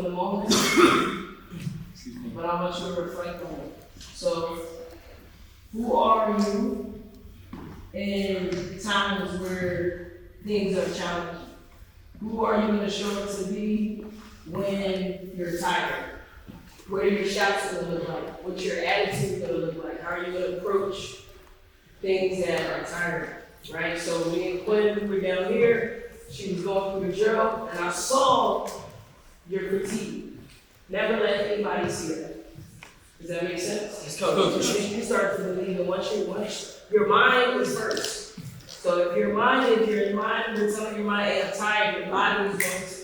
in the moment, but I want you to reflect on it. So, who are you in times where things are challenging? Who are you going to show up to be when you're tired? What are your shots going to look like? What's your attitude going to look like? How are you going to approach things that are tiring, right? So me and Quinn were down here, she was going through the drill, and I saw your fatigue. Never let anybody see that. Does that make sense? You start to believe that once your mind is first. So if your mind you're telling your mind, hey, I'm tired, your body is going to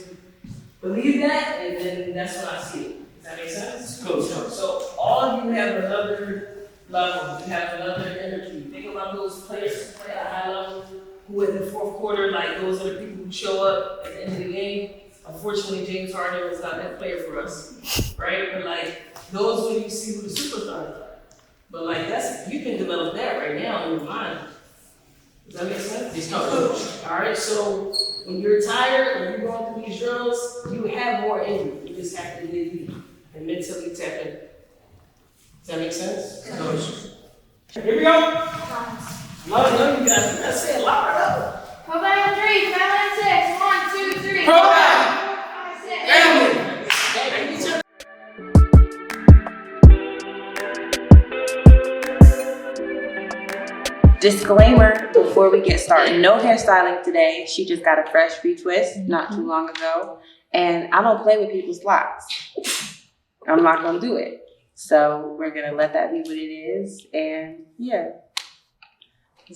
believe that, and then that's when I see it. Does that make sense? Cool. So all of you have another level, you have another energy. Think about those players who play at a high level, who in the fourth quarter, like those are the people who show up at the end of the game. Unfortunately, James Harden was not that player for us, right? But like, those when you see who the superstars are. But like, you can develop that right now in your mind. Does that make sense? All right, so when you're tired, when you're going through these drills, you have more in you. You just have to dig deep and mentally tap in. Does that make sense? Here we go. Love you guys. Let's say it louder. ProBound 3, 5, 6. 1, 2, 3. ProBound. 5, 6. Disclaimer before we get started, no hairstyling today. She just got a fresh retwist not too long ago. And I don't play with people's locks. I'm not gonna do it. So we're gonna let that be what it is. And yeah.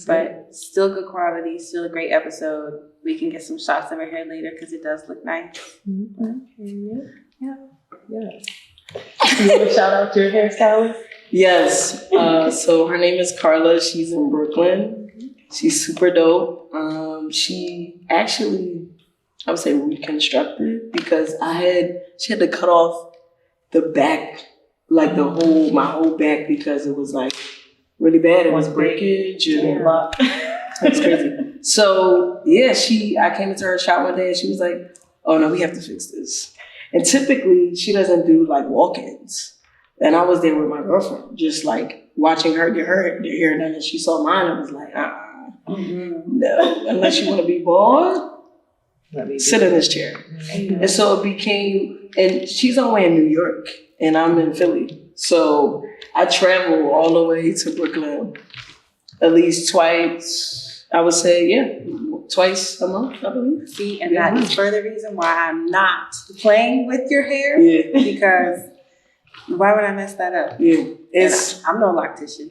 But still good quality, still a great episode. We can get some shots of her hair later because it does look nice. Yeah. You want to shout out your hairstylist? Yes. So her name is Carla. She's in Brooklyn. She's super dope. She actually, I would say, reconstructed because she had to cut off the back, like my whole back because it was like really bad. It was breakage and that's crazy. So yeah, I came into her shop one day and she was like, "Oh no, we have to fix this." And typically she doesn't do like walk-ins. And I was there with my girlfriend, just like watching her get her hair done, and she saw mine and was like, no, unless you want to be bald, sit in this chair. And so it became, and she's all the way in New York, and I'm in Philly. So I travel all the way to Brooklyn at least twice, I would say, twice a month, I believe. See, and that is further reason why I'm not playing with your hair, because why would I mess that up? Yeah, I'm no loctician.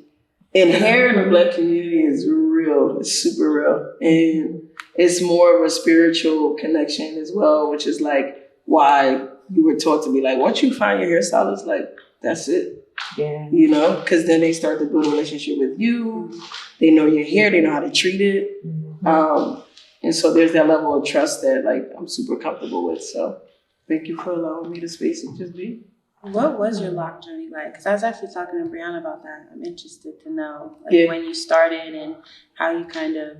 And hair in the Black community is real. It's super real. And it's more of a spiritual connection as well, which is like why you were taught to be like, once you find your hairstylist, like, that's it. Yeah. You know, because then they start to build a relationship with you. They know your hair. They know how to treat it. And so there's that level of trust that like I'm super comfortable with. So thank you for allowing me the space to just be. What was your lock journey like? Because I was actually talking to Brianna about that. I'm interested to know when you started and how you kind of,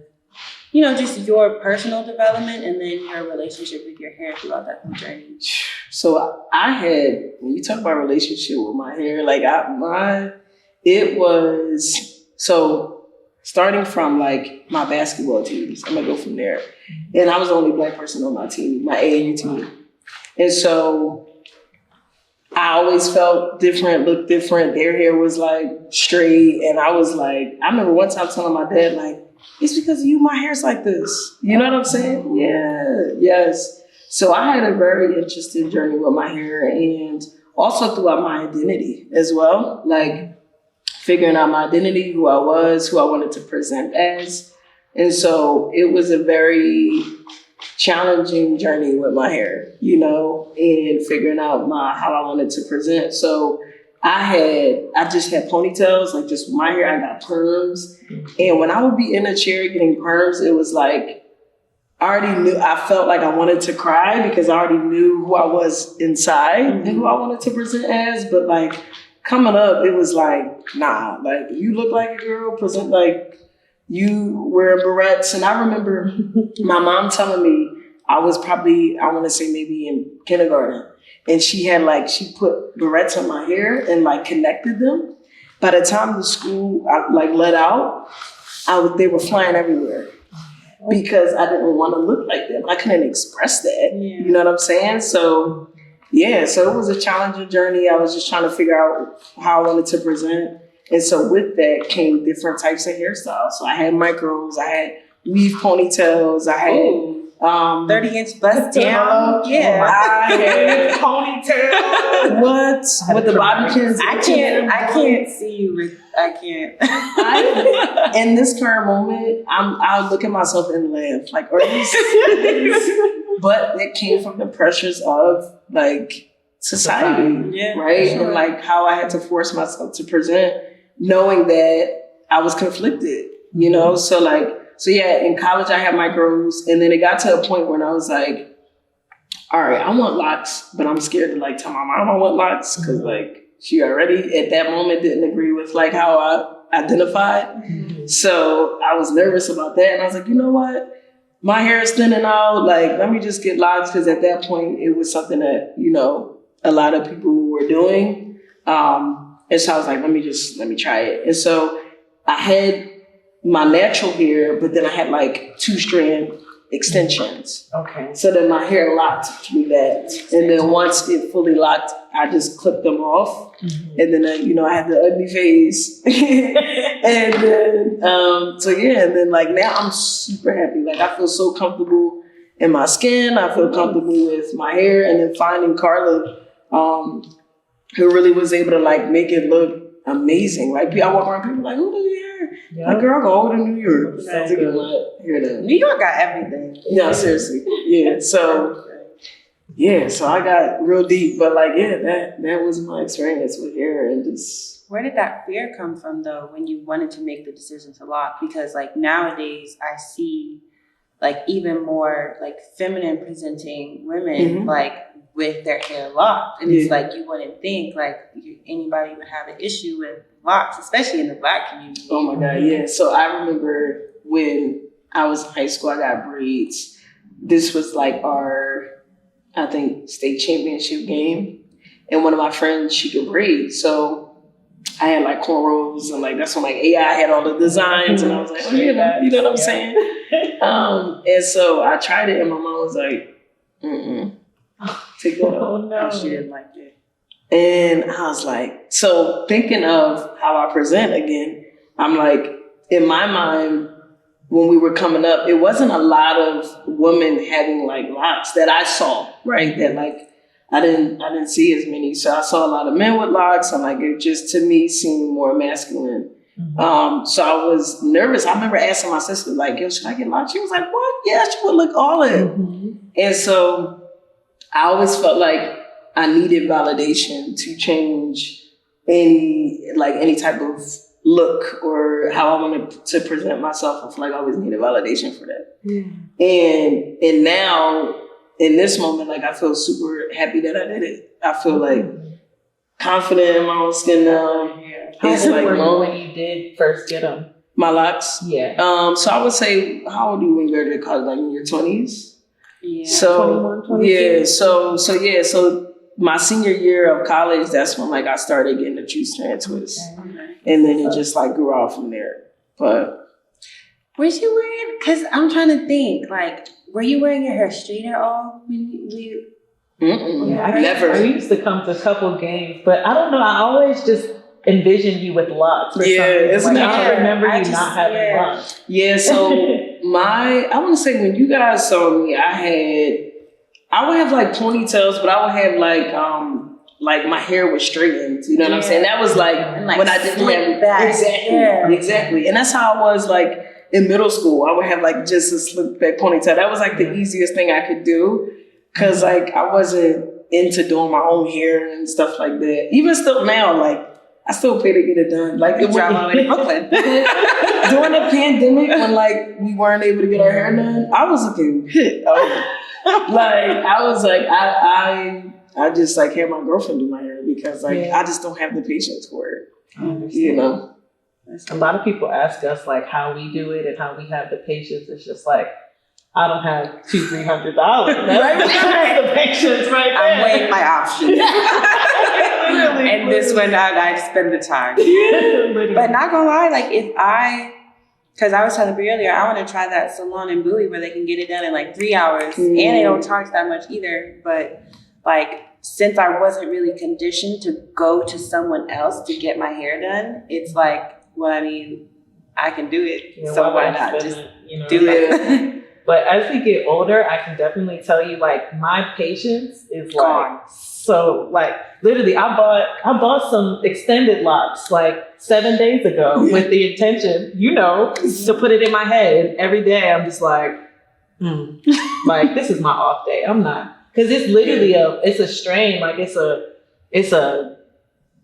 just your personal development and then your relationship with your hair throughout that whole journey. So when you talk about relationship with my hair, like starting from like my basketball teams, I'm gonna go from there. And I was the only Black person on my team, my AAU team. And so I always felt different, looked different. Their hair was like straight. And I was like, I remember one time telling my dad, like, it's because of you, my hair's like this. You know what I'm saying? Yeah, yes. So I had a very interesting journey with my hair and also throughout my identity as well. Like figuring out my identity, who I was, who I wanted to present as. And so it was a very challenging journey with my hair, and figuring out how I wanted to present. So I just had ponytails, like just with my hair, I got perms. And when I would be in a chair getting perms, it was like, I felt like I wanted to cry because I already knew who I was inside and who I wanted to present as. But like coming up, it was like, nah, like you look like a girl, present like you wearing barrettes. And I remember my mom telling me I was probably, I want to say maybe in kindergarten. and she put barrettes on my hair and like connected them. By the time the school let out, they were flying everywhere because I didn't want to look like them. I couldn't express that. Yeah. You know what I'm saying? So so it was a challenging journey. I was just trying to figure out how I wanted to present. And so with that came different types of hairstyles. So I had micros, I had weave ponytails, I had 30-inch bust down. Yeah. I had ponytail. What? With the bobby pins. I can't see you with, I can't. In this current moment, I'll look at myself and laugh. Like, are you serious? But it came from the pressures of like society, right? Sure. And like how I had to force myself to present, knowing that I was conflicted, you know? So in college I had micros, and then it got to a point when I was like, all right, I want locks, but I'm scared to like tell my mom I want locks because like she already at that moment didn't agree with like how I identified. Mm-hmm. So I was nervous about that, and I was like, you know what? My hair is thinning out. Like, let me just get locks, because at that point it was something that, you know, a lot of people were doing. And so I was like, let me try it. And so I had my natural hair, but then I had like 2-strand extensions. Okay. So then my hair locked through that. And then once it fully locked, I just clipped them off. Mm-hmm. And then, I had the ugly phase. And then, and then like now I'm super happy. Like I feel so comfortable in my skin. I feel comfortable with my hair. And then finding Carla, who really was able to like make it look amazing. Like I walk around, people like, who do you hair? Yep. Like, girl, go over to New York. New York got everything. Yeah, seriously. Yeah. So I got real deep, but like, that was my experience with hair and just. Where did that fear come from though, when you wanted to make the decision to lock? Because like nowadays I see like even more like feminine presenting women like with their hair locked. And it's like, you wouldn't think like anybody would have an issue with locks, especially in the Black community. Oh my God, yeah. So I remember when I was in high school, I got braids. This was like our, I think, state championship game. And one of my friends, she could braid. So I had like cornrows, and like that's when like AI had all the designs, and I was like, oh, you know what I'm saying? And so I tried it, and my mom was like, take that off. Oh no, she didn't like it. And I was like, so thinking of how I present again, I'm like, in my mind, when we were coming up, it wasn't a lot of women having like locks that I saw, right? That like, I didn't see as many. So I saw a lot of men with locks, and like, it just, to me, seemed more masculine. Mm-hmm. So I was nervous. I remember asking my sister, like, yo, should I get locks? She was like, what? Yeah, she would look olive. Mm-hmm. And so I always felt like I needed validation to change any type of look or how I wanted to present myself. I feel like I always needed validation for that. Yeah. And now in this moment, like I feel super happy that I did it. I feel like confident in my own skin now. Yeah. How old were you when you did first get them? My locks? Yeah. So I would say, how old are you when you graduated college? Like in your 20s? Yeah. So 21, 22. Yeah. So my senior year of college, that's when like I started getting the 2-strand twist. Okay. And then it just like grew out from there. But was you wearing, because I'm trying to think, like, were you wearing your hair straight at all when you never. I used to come to a couple games, but I don't know, I always just envisioned you with locks or something. Isn't like, it? I don't remember you not having locks. Yeah, so I want to say when you guys saw me, I would have like ponytails, but I would have like my hair was straightened. You know what I'm saying? That was like when I didn't have back. Exactly. And that's how I was like in middle school. I would have like just a slick back ponytail. That was like the easiest thing I could do, because like I wasn't into doing my own hair and stuff like that. Even still now, like I still pay to get it done. Like it drive all the way to Brooklyn. During the pandemic, when like we weren't able to get our hair done, I was looking hit. Like I was like I just like had my girlfriend do my hair, because like I just don't have the patience for it. You know. A lot of people ask us like how we do it and how we have the patience. It's just like, I don't have $200-$300. That's the patience right there. I'm weighing my options. And this one, I'd spend the time. But not gonna lie, like because I was telling you earlier, I want to try that salon in Bowie where they can get it done in like 3 hours, and they don't charge that much either. But like, since I wasn't really conditioned to go to someone else to get my hair done, it's like, well, I mean, I can do it, so why not just do it? But as we get older, I can definitely tell you, like, my patience is Gone. so like literally, I bought some extended locks like 7 days ago with the intention, to put it in my head, and every day I'm just like, like, this is my off day. I'm not, because it's literally it's a strain, like it's a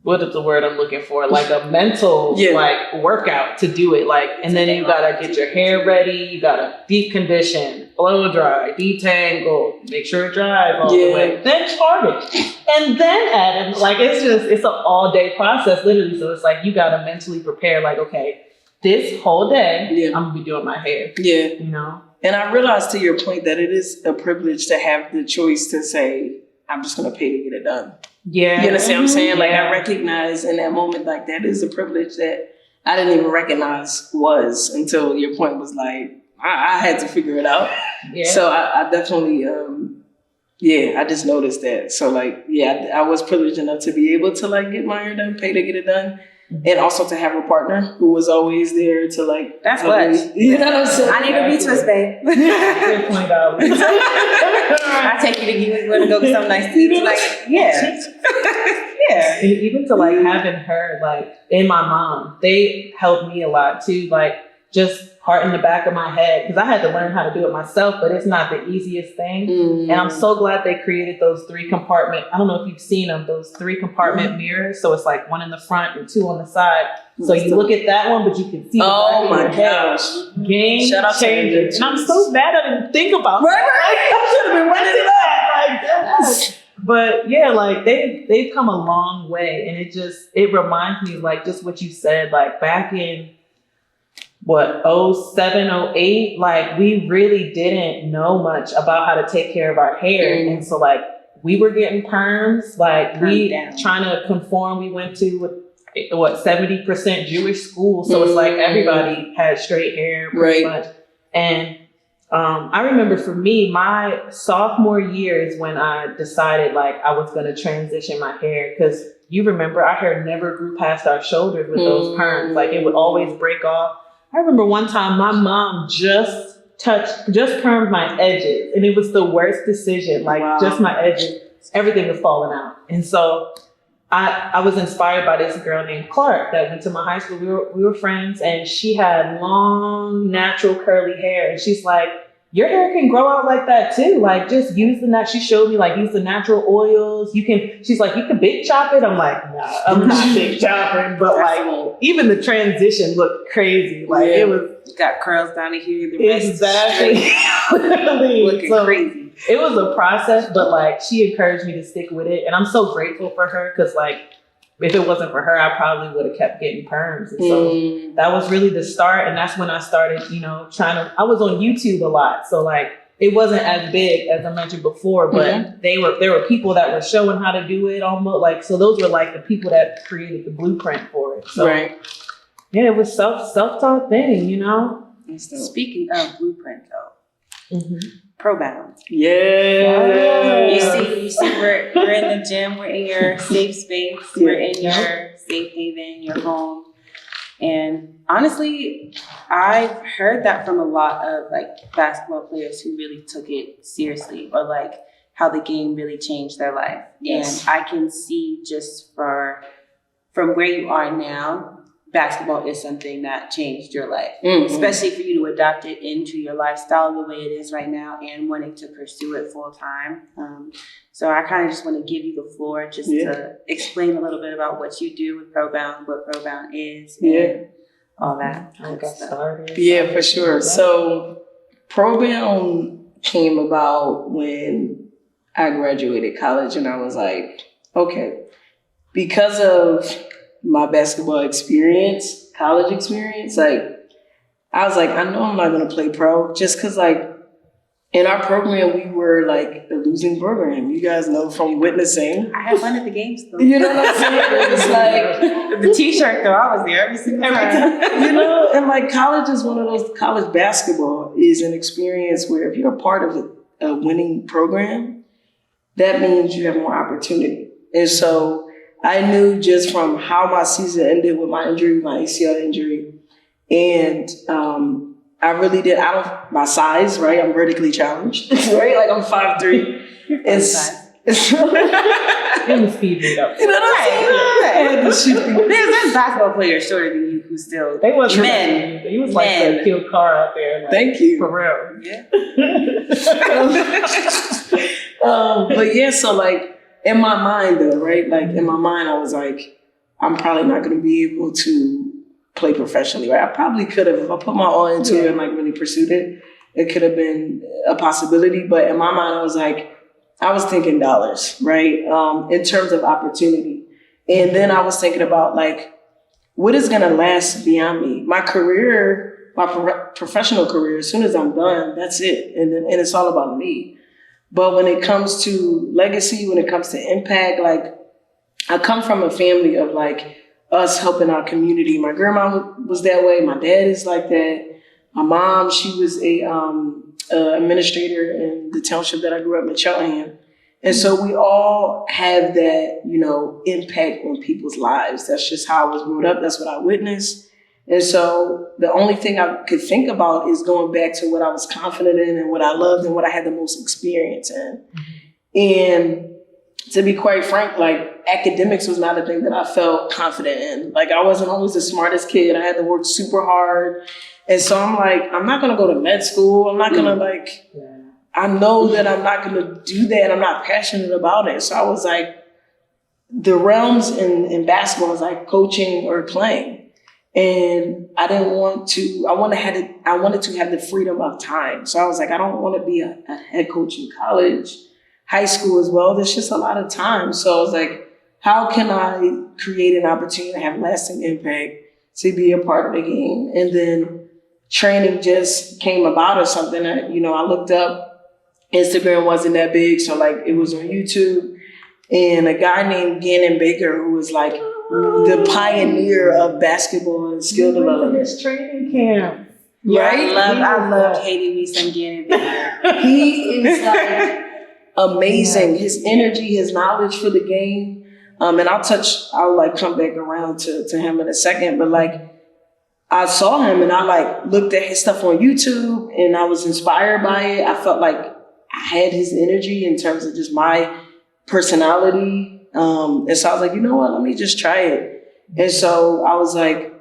what is the word I'm looking for? Like a mental like workout to do it. Like, and then you gotta get your hair ready. You gotta deep condition, blow dry, detangle, make sure it dries all the way. Then charge it, and then add it. Like, it's an all day process, literally. So it's like you gotta mentally prepare. Like, okay, this whole day I'm gonna be doing my hair. Yeah, And I realized, to your point, that it is a privilege to have the choice to say, I'm just gonna pay to get it done. Yeah. You understand what I'm saying? Like, I recognize in that moment, like, that is a privilege that I didn't even recognize was, until your point was like, I had to figure it out. Yeah. So I definitely, I just noticed that. So like, I was privileged enough to be able to like get my hair done, pay to get it done. And also to have a partner who was always there to like. That's what. You know what I'm saying? I need a retwist, babe. $20. I take you to you want to go get something nice to eat. Like, And even to like having her like, and my mom, they helped me a lot too. Like, just heart in the back of my head, because I had to learn how to do it myself, but it's not the easiest thing. And I'm so glad they created those 3 compartment. I don't know if you've seen them, those 3 compartment mirrors. So it's like 1 in the front and 2 on the side. So you look at that one, but you can see the back of your head. Game changer. And I'm so mad I didn't think about that. I should have been running that. Like, but yeah, like they've come a long way, and it reminds me of like just what you said, like back in 07, 08, like we really didn't know much about how to take care of our hair. And so like we were getting perms, like trying to conform. We went to 70% Jewish school. So it's like everybody had straight hair pretty much. And I remember for me, my sophomore year is when I decided like I was going to transition my hair, because you remember our hair never grew past our shoulders with those perms. Like it would always break off. I remember one time my mom just permed my edges, and it was the worst decision. Like just my edges, everything was falling out. And so I was inspired by this girl named Clark that went to my high school. We were friends, and she had long, natural curly hair. And she's like, your hair can grow out like that too. Like just use she showed me like use the natural oils. She's like, you can big chop it. I'm like, nah, I'm not big chopping. But like even the transition looked crazy. Like it was. You got curls down to here. The rest exactly. Looking crazy. It was a process, but like she encouraged me to stick with it. And I'm so grateful for her, because like if it wasn't for her, I probably would have kept getting perms. And so that was really the start. And that's when I started, I was on YouTube a lot. So like it wasn't as big as I mentioned before, but there were people that were showing how to do it almost like, so those were like the people that created the blueprint for it. So yeah, it was self-taught thing, Speaking of blueprint though, ProBound. Yeah. You see, we're in the gym, we're in your safe space, we're in your safe haven, your home. And honestly, I've heard that from a lot of like basketball players who really took it seriously, or like how the game really changed their life. Yes. And I can see just from where you are now, basketball is something that changed your life, especially for you to adopt it into your lifestyle the way it is right now and wanting to pursue it full time. So I kind of just want to give you the floor just to explain a little bit about what you do with ProBound, what ProBound is, and all that kind of stuff. Yeah, for sure. So ProBound came about when I graduated college, and I was like, okay, because of my basketball experience, college experience, like I was like, I know I'm not gonna play pro, just because like in our program, we were like the losing program. You guys know from witnessing. I had fun at the games though. You know what I'm saying? It's like the T-shirt though, I was there every single time. you know, and like college is one of those. College basketball is an experience where if you're a part of a winning program, that means you have more opportunity. And so I knew just from how my season ended with my injury, my ACL injury, and I really did. I don't my size, right? I'm vertically challenged, right? Like I'm 5'3". It was speed made up. You know what I'm saying? Right. There's basketball players shorter than you who still. They wasn't men. He was like the killed car out there. Like, Thank you. For real. Yeah. But yeah, so like in my mind though, right? Like in my mind, I was like, I'm probably not going to be able to play professionally, right? I probably could have, if I put my all into it and like really pursued it, it could have been a possibility. But in my mind, I was like, I was thinking dollars, right? In terms of opportunity. And then I was thinking about like, what is going to last beyond me? My career, my professional career, as soon as I'm done, that's it. And it's all about me. But when it comes to legacy, when it comes to impact, like I come from a family of like us helping our community. My grandma was that way. My dad is like that. My mom, she was a administrator in the township that I grew up in, Cheltenham. And so we all have that, you know, impact on people's lives. That's just how I was brought up. That's what I witnessed. And so the only thing I could think about is going back to what I was confident in and what I loved and what I had the most experience in. And to be quite frank, like academics was not a thing that I felt confident in. Like I wasn't always the smartest kid. I had to work super hard. And so I'm like, I'm not going to go to med school. I'm not going to like, I know that I'm not going to do that. I'm not passionate about it. So I was like, the realms in basketball is like coaching or playing. And I didn't want to, I wanted to have the freedom of time. So I was like, I don't want to be a head coach in college, high school as well. There's just a lot of time. So I was like, how can I create an opportunity to have lasting impact, to be a part of the game? And then training just came about or something that, you know, I looked up. Instagram wasn't that big. So like it was on YouTube. And a guy named Gannon Baker, who was like the pioneer of basketball and skill development. His training camp. Right? I love hating me some Gannon Baker. He is like amazing. His energy, his knowledge for the game. And I'll like come back around to him in a second. But like I saw him and I like looked at his stuff on YouTube and I was inspired by it. I felt like I had his energy in terms of just my personality. And so I was like, you know what, let me just try it. And so I was like,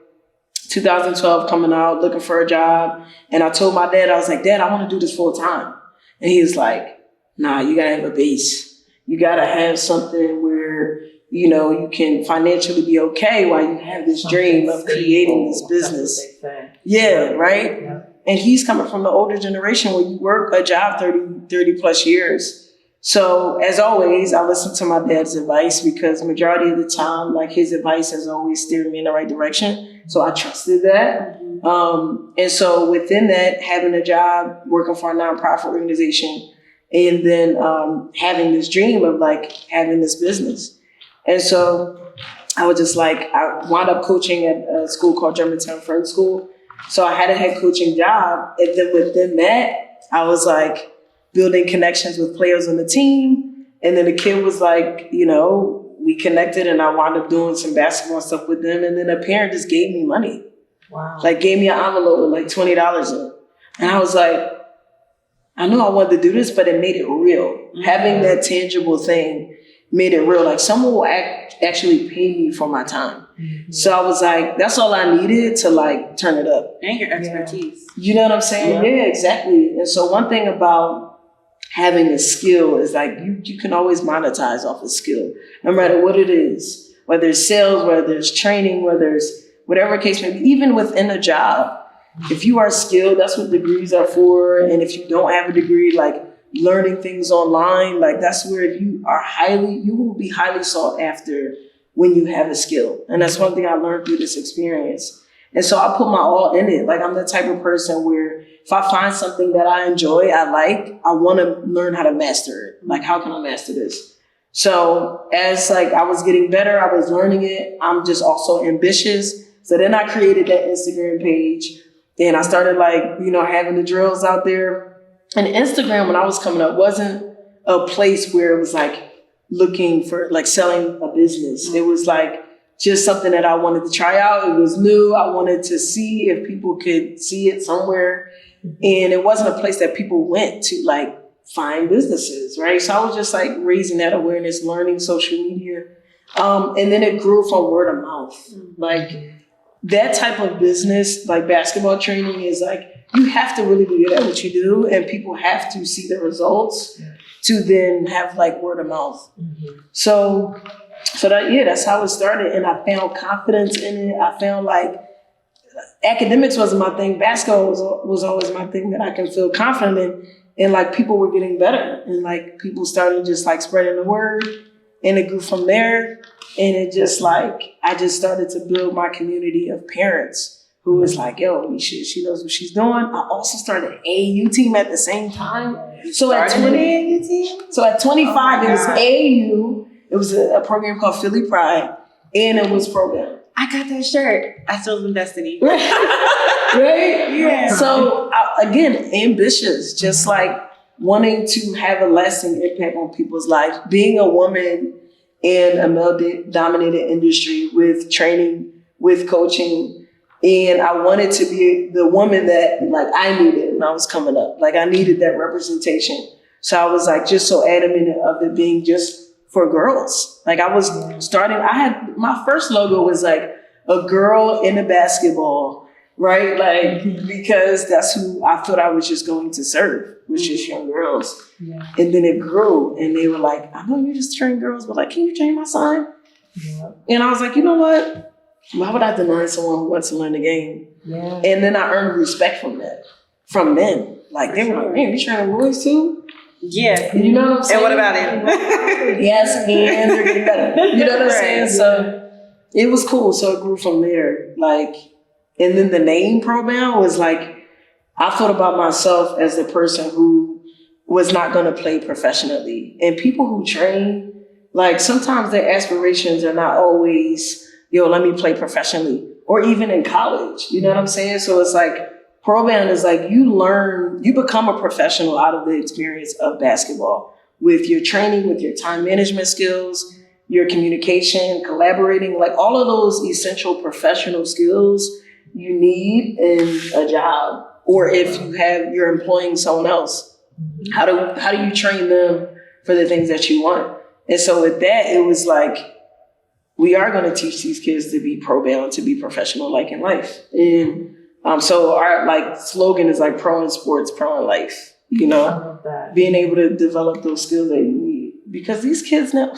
2012 coming out, looking for a job. And I told my dad, I was like, Dad, I want to do this full time. And he was like, nah, you gotta have a base. You gotta have something where, you know, you can financially be okay while you have this dream of creating this business. Yeah, right? Yeah. And he's coming from the older generation where you work a job 30 plus years. So as always, I listen to my dad's advice because majority of the time, like his advice has always steered me in the right direction. So I trusted that. And so within that, having a job, working for a nonprofit organization, and then having this dream of like having this business. And so I was just like, I wound up coaching at a school called Germantown Friends School. So I had a head coaching job. And then within that, I was like building connections with players on the team. And then the kid was like, you know, we connected and I wound up doing some basketball stuff with them. And then a parent just gave me money. Wow. Like gave me an envelope with like $20 in it. And I was like, I knew I wanted to do this, but it made it real. Mm-hmm. Having that tangible thing made it real. Like someone will actually pay me for my time. Mm-hmm. So I was like, that's all I needed to like turn it up. And your expertise. You know what I'm saying? Yeah, exactly. And so one thing about having a skill is like you can always monetize off a skill, no matter what it is, whether it's sales, whether it's training, whether it's whatever case may be, even within a job. If you are skilled, that's what degrees are for. And if you don't have a degree, like learning things online, like that's where you will be highly sought after when you have a skill. And that's one thing I learned through this experience. And so I put my all in it. Like I'm the type of person where if I find something that I enjoy, I want to learn how to master it. Like, how can I master this? So as like I was getting better, I was learning it. I'm just also ambitious. So then I created that Instagram page and I started like, having the drills out there. And Instagram, when I was coming up, wasn't a place where it was like looking for like selling a business. It was like just something that I wanted to try out. It was new. I wanted to see if people could see it somewhere. And it wasn't a place that people went to like find businesses, right? So I was just like raising that awareness, learning social media. And then it grew from word of mouth. Like that type of business, like basketball training, is like, you have to really be good at what you do and people have to see the results to then have like word of mouth. So that's how it started. And I found confidence in it. I found like academics wasn't my thing. Basketball was always my thing that I can feel confident in. And like people were getting better and like people started just like spreading the word and it grew from there. And it just like, I just started to build my community of parents who was like, yo, she knows what she's doing. I also started an AAU team at the same time. So at 25, it was AAU. It was a program called Philly Pride and it was ProBound. I got that shirt. I still have Destiny. Right? Yeah. So again, ambitious, just like wanting to have a lasting impact on people's lives. Being a woman in a male-dominated industry with training, with coaching, and I wanted to be the woman that like I needed when I was coming up. Like I needed that representation. So I was like just so adamant of it being just for girls. Like I was starting, my first logo was like a girl in a basketball, right? Like, because that's who I thought I was just going to serve, was just young girls. Yeah. And then it grew and they were like, I know you just train girls, but like, can you train my son? Yeah. And I was like, you know what? Why would I deny someone who wants to learn the game? Yeah. And then I earned respect from that, from men. Like they were like, man, you training boys too? Yeah. You know what I'm saying? And what about it? Yes, and they're getting better. You know what I'm saying? So it was cool. So it grew from there. Like, and then the name ProBound was like, I thought about myself as the person who was not going to play professionally. And people who train, like sometimes their aspirations are not always, let me play professionally, or even in college. You know what I'm saying? So it's like, ProBound is like you become a professional out of the experience of basketball with your training, with your time management skills, your communication, collaborating, like all of those essential professional skills you need in a job. Or if you're employing someone else, how do you train them for the things that you want? And so with that, it was like, we are going to teach these kids to be ProBound, to be professional, like in life. And so our like slogan is like pro in sports, pro in life, I love that. Being able to develop those skills that you need because these kids now,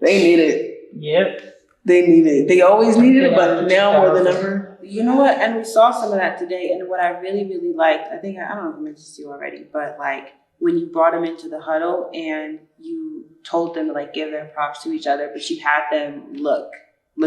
they need it. Yep. They need it. They always needed it, but now more than ever. You know what? And we saw some of that today. And what I really, really liked, I don't know if I mentioned this to you already, but like when you brought them into the huddle and you told them to like give their props to each other, but you had them look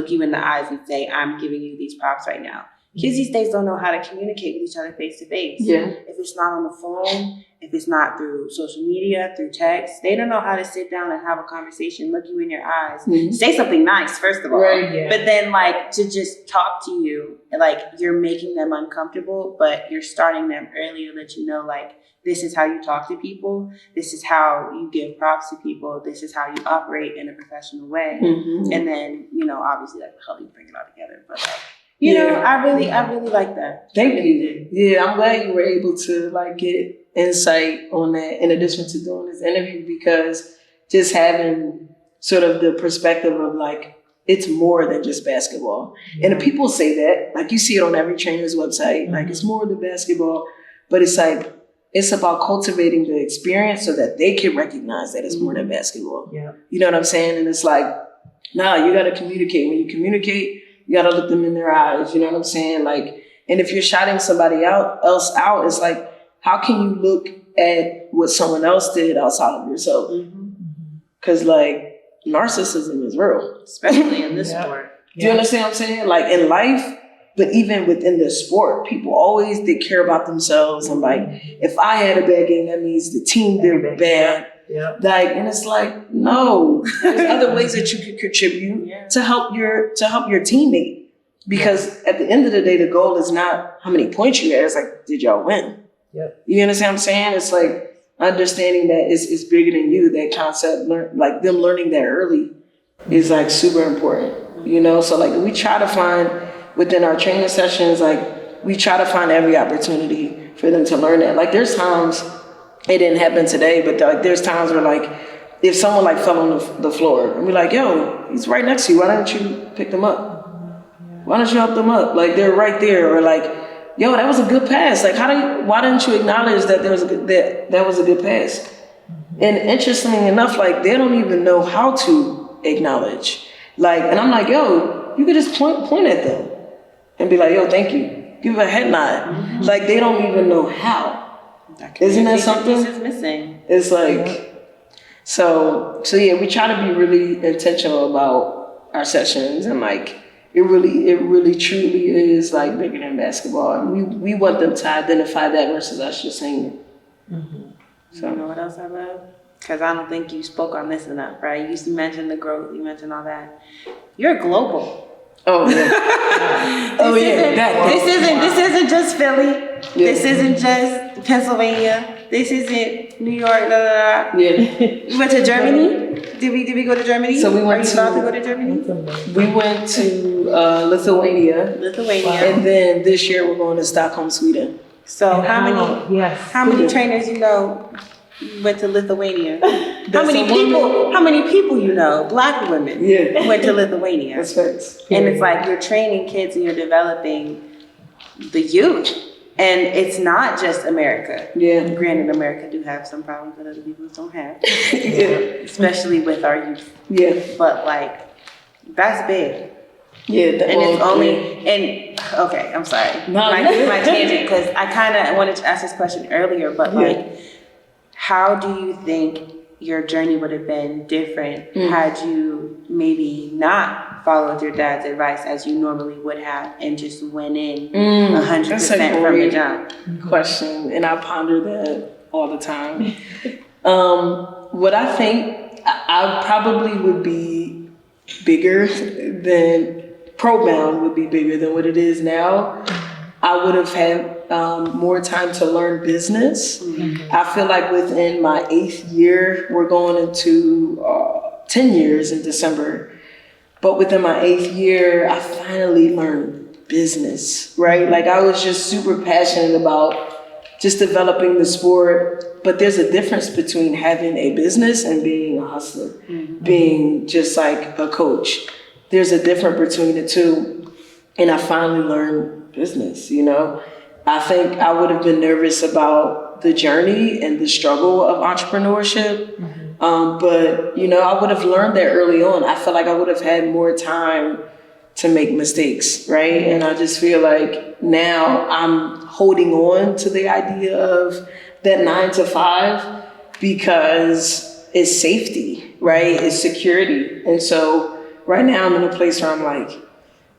you in the eyes and say, I'm giving you these props right now. Kids these days don't know how to communicate with each other face to face. If it's not on the phone, if it's not through social media, through text, they don't know how to sit down and have a conversation, look you in your eyes, say something nice, first of all. Right, yeah. But then like to just talk to you, like you're making them uncomfortable, but you're starting them early to let you know like, this is how you talk to people. This is how you give props to people. This is how you operate in a professional way. And then, obviously like how you bring it all together. But like, I really like that. Thank you. Yeah, I'm glad you were able to like get insight on that in addition to doing this interview because just having sort of the perspective of like, it's more than just basketball. And the people say that, like you see it on every trainer's website, like it's more than basketball, but it's like, it's about cultivating the experience so that they can recognize that it's more than basketball. Yeah. You know what I'm saying? And it's like, you got to communicate. When you communicate, you got to look them in their eyes. You know what I'm saying? Like, and if you're shouting somebody else out, it's like, how can you look at what someone else did outside of yourself? Because like narcissism is real. Especially in this sport. Do you understand what I'm saying? Like in life, but even within the sport, people always, they care about themselves. And like, if I had a bad game, that means the team did bad. Yeah. Like, and it's like, no, there's other ways that you could contribute to help your teammate. Because at the end of the day, the goal is not how many points you had. It's like, did y'all win? Yep. You understand what I'm saying? It's like understanding that it's bigger than you. That concept, like them learning that early is like super important, you know? So like we try to find within our training sessions, like we try to find every opportunity for them to learn that. Like there's times, it didn't happen today, but like there's times where like, if someone like fell on the floor and we're like, yo, he's right next to you. Why don't you pick them up? Why don't you help them up? Like they're right there. Or like, yo, that was a good pass. Like why didn't you acknowledge that that was a good pass? And interestingly enough, like they don't even know how to acknowledge. Like, and I'm like, yo, you could just point at them and be like, yo, thank you. Give a head nod. Mm-hmm. Like they don't even know how. Isn't that something? Piece is missing. It's like, so yeah, we try to be really intentional about our sessions, and like it really truly is like bigger than basketball. And we want them to identify that versus us just saying it. Mm-hmm. So you know what else I love? Because I don't think you spoke on this enough, right? You mentioned the growth, you mentioned all that. You're global. Oh yeah. This isn't just Philly. Yeah. This isn't just Pennsylvania. This isn't New York. Yeah. We went to Germany. Did we go to Germany? So we went Are you allowed to go to Germany? We went to Lithuania. And then this year we're going to Stockholm, Sweden. So how many trainers you know went to Lithuania? How many people you know, Black women, went to Lithuania? That's facts. And it's like you're training kids and you're developing the youth. And it's not just America. Yeah. Granted, America do have some problems that other people don't have. Especially with our youth. Yeah. But like, that's big. Yeah. Okay, I'm sorry. My tangent, because I kind of wanted to ask this question earlier, but like, how do you think your journey would have been different had you maybe not followed your dad's advice as you normally would have and just went in 100% from the jump? Question, and I ponder that all the time. What I think, I probably would be bigger than ProBound would be bigger than what it is now. I would have had more time to learn business. I feel like within my 8th year, we're going into 10 years in December. But within my 8th year, I finally learned business, right? Like I was just super passionate about just developing the sport. But there's a difference between having a business and being a hustler, being just like a coach. There's a difference between the two. And I finally learned business, you know? I think I would have been nervous about the journey and the struggle of entrepreneurship. But, you know, I would have learned that early on. I feel like I would have had more time to make mistakes, right? And I just feel like now I'm holding on to the idea of that 9 to 5 because it's safety, right? It's security. And so right now I'm in a place where I'm like,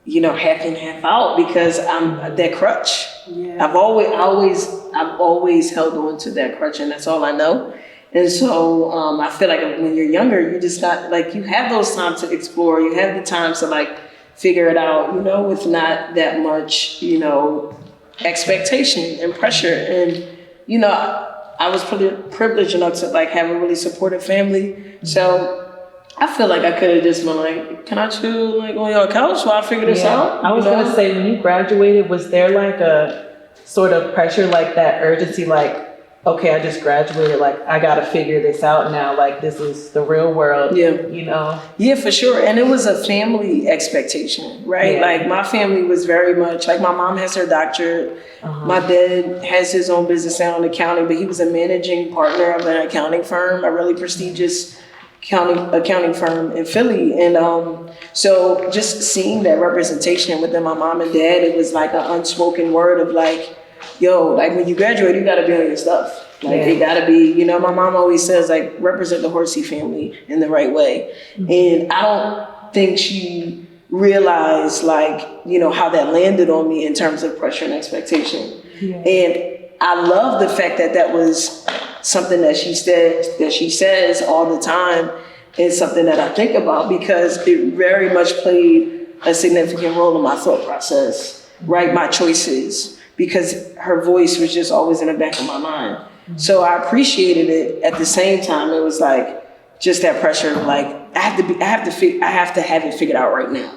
you know, half in, half out because I'm that crutch. Yeah. I've always held on to that crutch, and that's all I know. And so I feel like when you're younger, you just got like you have those times to explore. You have the time to like figure it out, you know, with not that much, you know, expectation and pressure. And you know, I was privileged enough to like have a really supportive family. So I feel like I could have just been like, can I chill like on your couch while I figure this out? I was going to say, when you graduated, was there like a sort of pressure, like that urgency, like, okay, I just graduated, like, I got to figure this out now. Like, this is the real world, you know? Yeah, for sure. And it was a family expectation, right? Yeah. Like, my family was very much, like, my mom has her doctorate. My dad has his own business now in accounting, but he was a managing partner of an accounting firm, a really prestigious accounting firm in Philly. And so just seeing that representation within my mom and dad, it was like an unspoken word of like, yo, like when you graduate, you gotta be on your stuff. Like it gotta be, you know, my mom always says like, represent the Horsey family in the right way. And I don't think she realize like, you know, how that landed on me in terms of pressure and expectation. Yeah. And I love the fact that that was something that she says all the time, and something that I think about because it very much played a significant role in my thought process, right? My choices, because her voice was just always in the back of my mind. So I appreciated it. At the same time, it was like just that pressure of like, I have to have it figured out right now.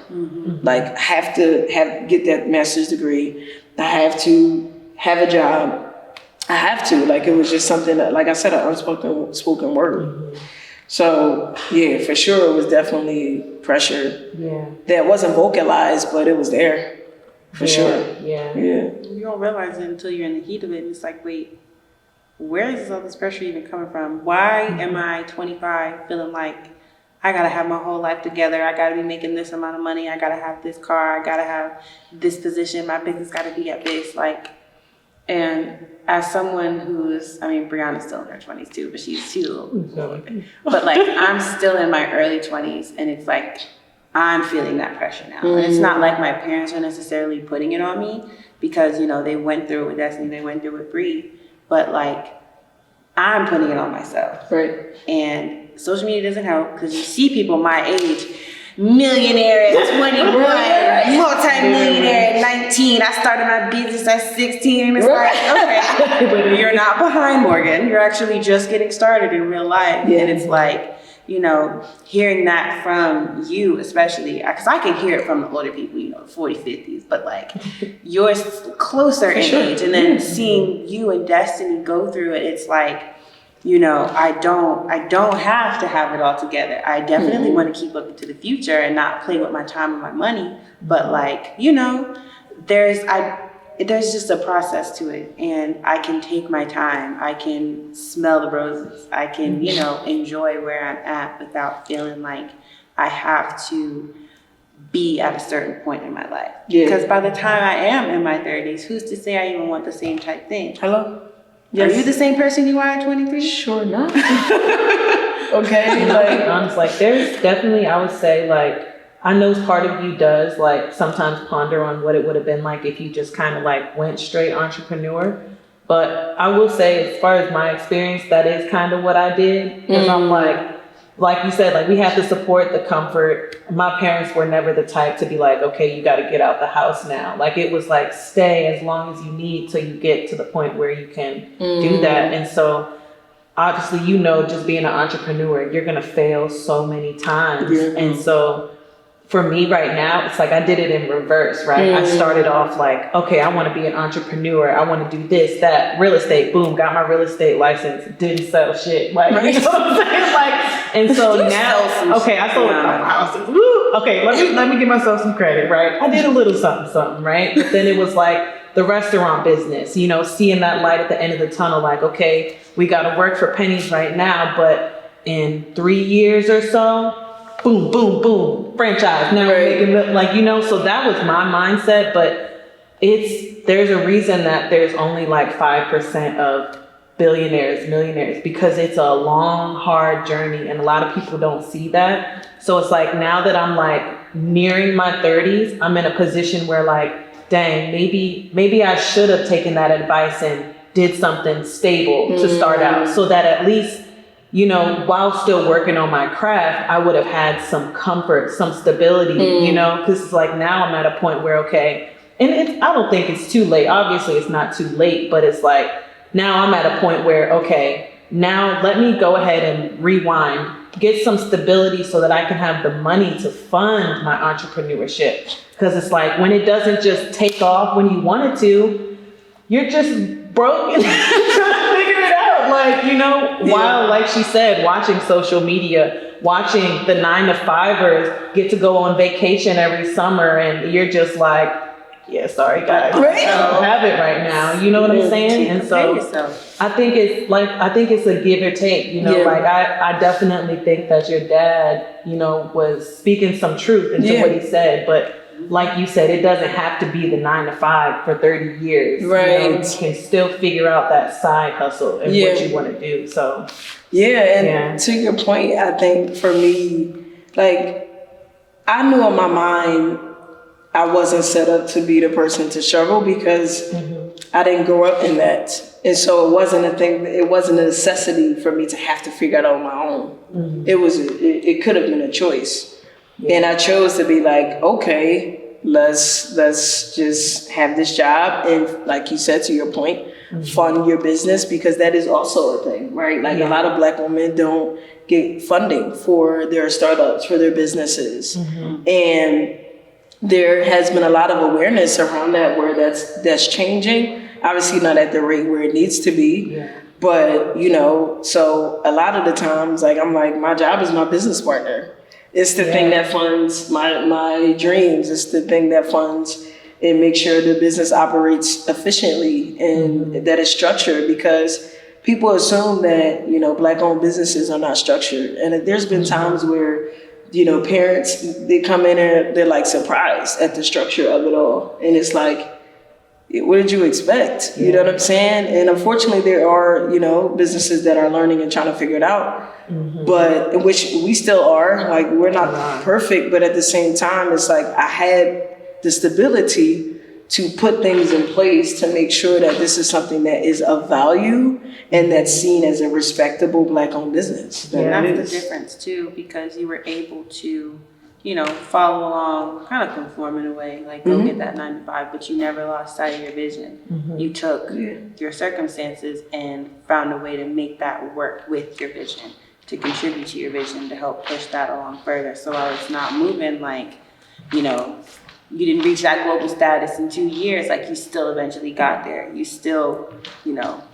Like I have to get that master's degree. I have to have a job. I have to, like, it was just something that, like I said, an unspoken word. So yeah, for sure, it was definitely pressure. Yeah. That wasn't vocalized, but it was there, for sure. Yeah. You don't realize it until you're in the heat of it, and it's like, wait, where is all this pressure even coming from? Why am I 25 feeling like I gotta have my whole life together? I gotta be making this amount of money. I gotta have this car. I gotta have this position. My business gotta be at this. Like, and as someone who's, I mean, Brianna's still in her 20s too, but she's too. But like, I'm still in my early 20s, and it's like, I'm feeling that pressure now. And it's not like my parents are necessarily putting it on me because, you know, they went through it with Destiny, they went through it with Bree, but like, I'm putting it on myself. Right. And social media doesn't help because you see people my age, millionaire at 21, multi-millionaire at 19. I started my business at 16, and it's like, okay, you're not behind, Morgan. You're actually just getting started in real life. Yeah. And it's like, you know, hearing that from you, especially, because I can hear it from the older people, you know, 40s, 50s, but like, you're closer in age. And then seeing you and Destiny go through it, it's like, you know, I don't have to have it all together. I definitely want to keep looking to the future and not play with my time and my money. But like, you know, there's just a process to it, and I can take my time. I can smell the roses. I can, you know, enjoy where I'm at without feeling like I have to be at a certain point in my life. Yeah. Because by the time I am in my 30s, who's to say I even want the same type thing? Hello? Yes. Are you the same person you are at 23? Sure not. Okay. Like, honest, like, there's definitely, I would say, like, I know part of you does, like, sometimes ponder on what it would have been like if you just kind of, like, went straight entrepreneur. But I will say, as far as my experience, that is kind of what I did. Because I'm like you said, like, we have to support the comfort. My parents were never the type to be like, okay, you got to get out the house now. Like, it was like, stay as long as you need till you get to the point where you can do that. And so obviously, you know, just being an entrepreneur, you're going to fail so many times. And so for me right now, it's like I did it in reverse, right? I started off like, okay, I want to be an entrepreneur. I want to do this, that, real estate. Boom, got my real estate license. Didn't sell shit. Like, you know what I'm saying? Like, and so now, okay, I sold a couple houses. Woo! Okay, let me give myself some credit, right? I did a little something, right? But then it was like the restaurant business, you know, seeing that light at the end of the tunnel, like, okay, we got to work for pennies right now, but in 3 years or so, boom, boom, boom, franchise. Now we're making it, like, you know, so that was my mindset, but there's a reason that there's only like 5% of billionaires, millionaires, because it's a long, hard journey, and a lot of people don't see that. So it's like, now that I'm like nearing my 30s, I'm in a position where like, dang, maybe I should have taken that advice and did something stable to start out, so that at least, you know, while still working on my craft, I would have had some comfort, some stability, you know, because it's like, now I'm at a point where, okay, and I don't think it's too late. Obviously, it's not too late, but it's like, now I'm at a point where, okay, now let me go ahead and rewind, get some stability so that I can have the money to fund my entrepreneurship. Because it's like, when it doesn't just take off when you want it to, you're just broke and trying to figure it out. Like, you know, while, like she said, watching social media, watching the 9-to-5ers get to go on vacation every summer, and you're just like, yeah, sorry guys, I don't have it right now. You know what I'm saying? And so I think it's a give or take, you know, like I definitely think that your dad, you know, was speaking some truth into what he said, but like you said, it doesn't have to be the 9-to-5 for 30 years. Right. You know, you can still figure out that side hustle and what you want to do. So, and to your point, I think for me, like, I knew in my mind I wasn't set up to be the person to struggle because I didn't grow up in that. And so it wasn't a necessity for me to have to figure it out on my own. It could have been a choice. Yeah. And I chose to be like, okay, let's just have this job. And like you said, to your point, fund your business, because that is also a thing, right? Like a lot of Black women don't get funding for their startups, for their businesses. And there has been a lot of awareness around that where that's changing. Obviously not at the rate where it needs to be, but so a lot of the times, like I'm like, my job is my business partner. It's the thing that funds my dreams. It's the thing that funds and makes sure the business operates efficiently and that it's structured, because people assume that, Black-owned businesses are not structured. And there's been times where parents, they come in and they're like surprised at the structure of it all. And it's like, what did you expect? You know what I'm saying? And unfortunately, there are, businesses that are learning and trying to figure it out. But which we still are, like, we're not perfect, but at the same time, it's like I had the stability to put things in place to make sure that this is something that is of value and that's seen as a respectable Black-owned business. And that's the difference too, because you were able to, follow along, kind of conform in a way, like go get that 9 to 5, but you never lost sight of your vision. You took your circumstances and found a way to make that work with your vision, to contribute to your vision, to help push that along further. So while it's not moving like, you didn't reach that global status in 2 years, like you still eventually got there. You still,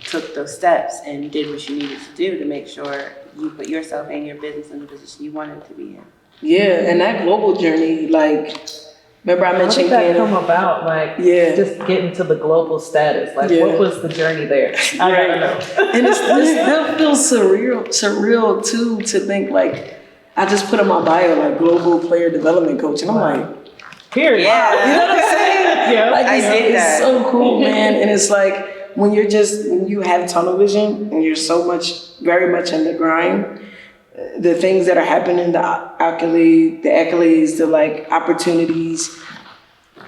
took those steps and did what you needed to do to make sure you put yourself and your business in the position you wanted to be in. Yeah, and that global journey, like, remember I mentioned how did that come about? Like, just getting to the global status. Like, what was the journey there? I don't know. And it still feels surreal too, to think like, I just put in my bio like global player development coach, and I'm like, period. Yeah. You know what I'm saying? Like, it's so cool, man. And it's like when you have tunnel vision and you're very much in the grind, the things that are happening, the accolades, the like opportunities,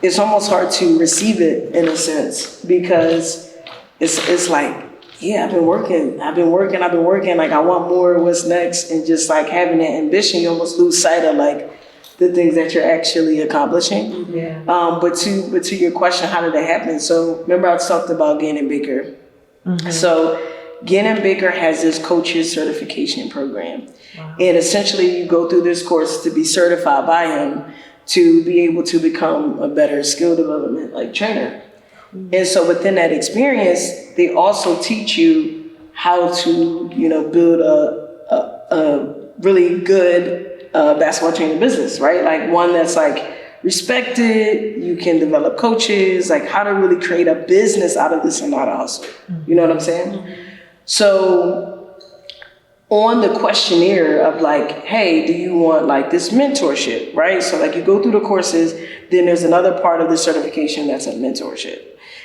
it's almost hard to receive it in a sense, because it's like, I've been working. Like, I want more. What's next? And just like having that ambition, you almost lose sight of like the things that you're actually accomplishing. But to your question, how did that happen? So remember I talked about Gannon Baker. So Gannon Baker has this coaches certification program. And essentially you go through this course to be certified by him to be able to become a better skill development like trainer. And so within that experience, they also teach you how to, build a really good basketball training business, right? Like one that's like respected. You can develop coaches, like how to really create a business out of this and not a hustle. You know what I'm saying? So on the questionnaire of like, hey, do you want like this mentorship, right? So like you go through the courses, then there's another part of the certification that's a mentorship.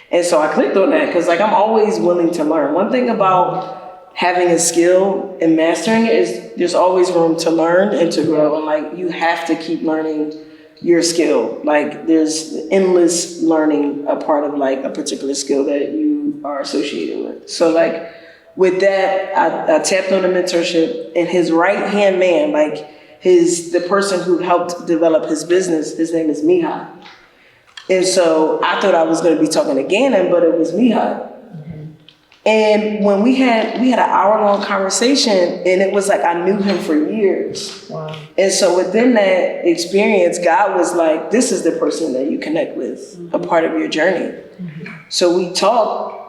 And so I clicked on that because like I'm always willing to learn. One thing about having a skill and mastering it is there's always room to learn and to grow. And like you have to keep learning your skill. Like there's endless learning a part of like a particular skill that you are associated with. So like with that, I tapped on the mentorship, and his right-hand man, like the person who helped develop his business, his name is Misha. And so I thought I was going to be talking to Gannon, but it was Misha. And when we had an hour-long conversation, and it was like I knew him for years. Wow. And so within that experience, God was like, this is the person that you connect with, a part of your journey. So we talked.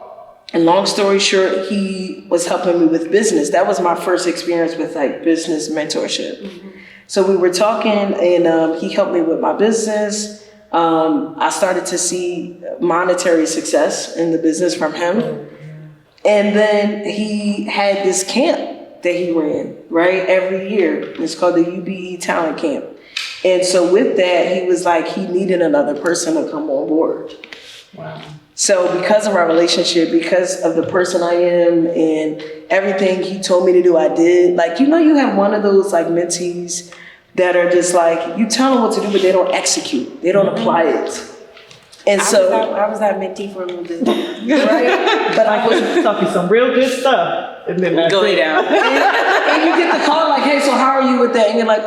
And long story short, he was helping me with business. That was my first experience with like business mentorship. So we were talking, and he helped me with my business. I started to see monetary success in the business from him. And then he had this camp that he ran, right, every year. It's called the UBE Talent Camp. And so with that, he was like, he needed another person to come on board. Wow. So because of our relationship, because of the person I am and everything he told me to do, I did. Like, you have one of those like mentees that are just like, you tell them what to do, but they don't execute. They don't apply it. And I was that mentee for a little bit. right? But I was talking some real good stuff. And then that's going down. and you get the call like, hey, so how are you with that? And you're like,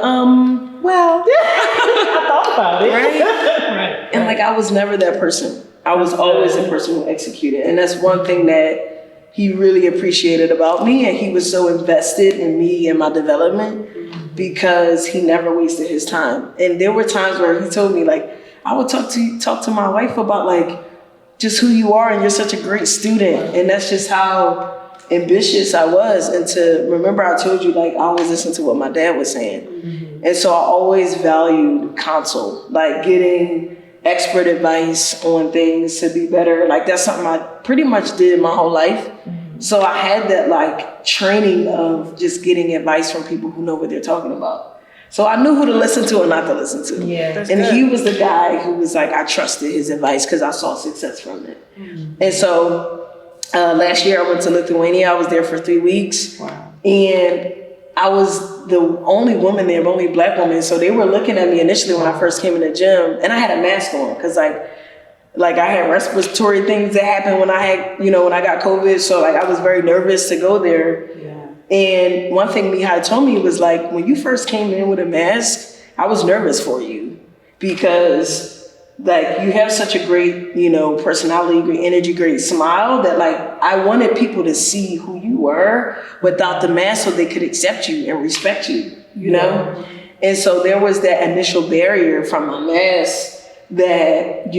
well, I thought about it. Right? And like, I was never that person. I was always the person who executed. And that's one thing that he really appreciated about me. And he was so invested in me and my development because he never wasted his time. And there were times where he told me like, I would talk to my wife about like just who you are, and you're such a great student. And that's just how ambitious I was. And to remember, I told you like I always listened to what my dad was saying. And so I always valued counsel, like getting expert advice on things to be better. Like that's something I pretty much did my whole life. So I had that like training of just getting advice from people who know what they're talking about. So I knew who to listen to and not to listen to. Yeah, and he was the guy who was like, I trusted his advice because I saw success from it. And so last year I went to Lithuania. I was there for 3 weeks. Wow. And I was the only woman there, the only Black woman. So they were looking at me initially when I first came in the gym, and I had a mask on because like I had respiratory things that happened when I had, when I got COVID. So like I was very nervous to go there. Yeah. And one thing Mihai told me was like, when you first came in with a mask, I was nervous for you because like you have such a great, personality, great energy, great smile that like I wanted people to see who you were without the mask so they could accept you and respect you, you know? And so there was that initial barrier from my mask that,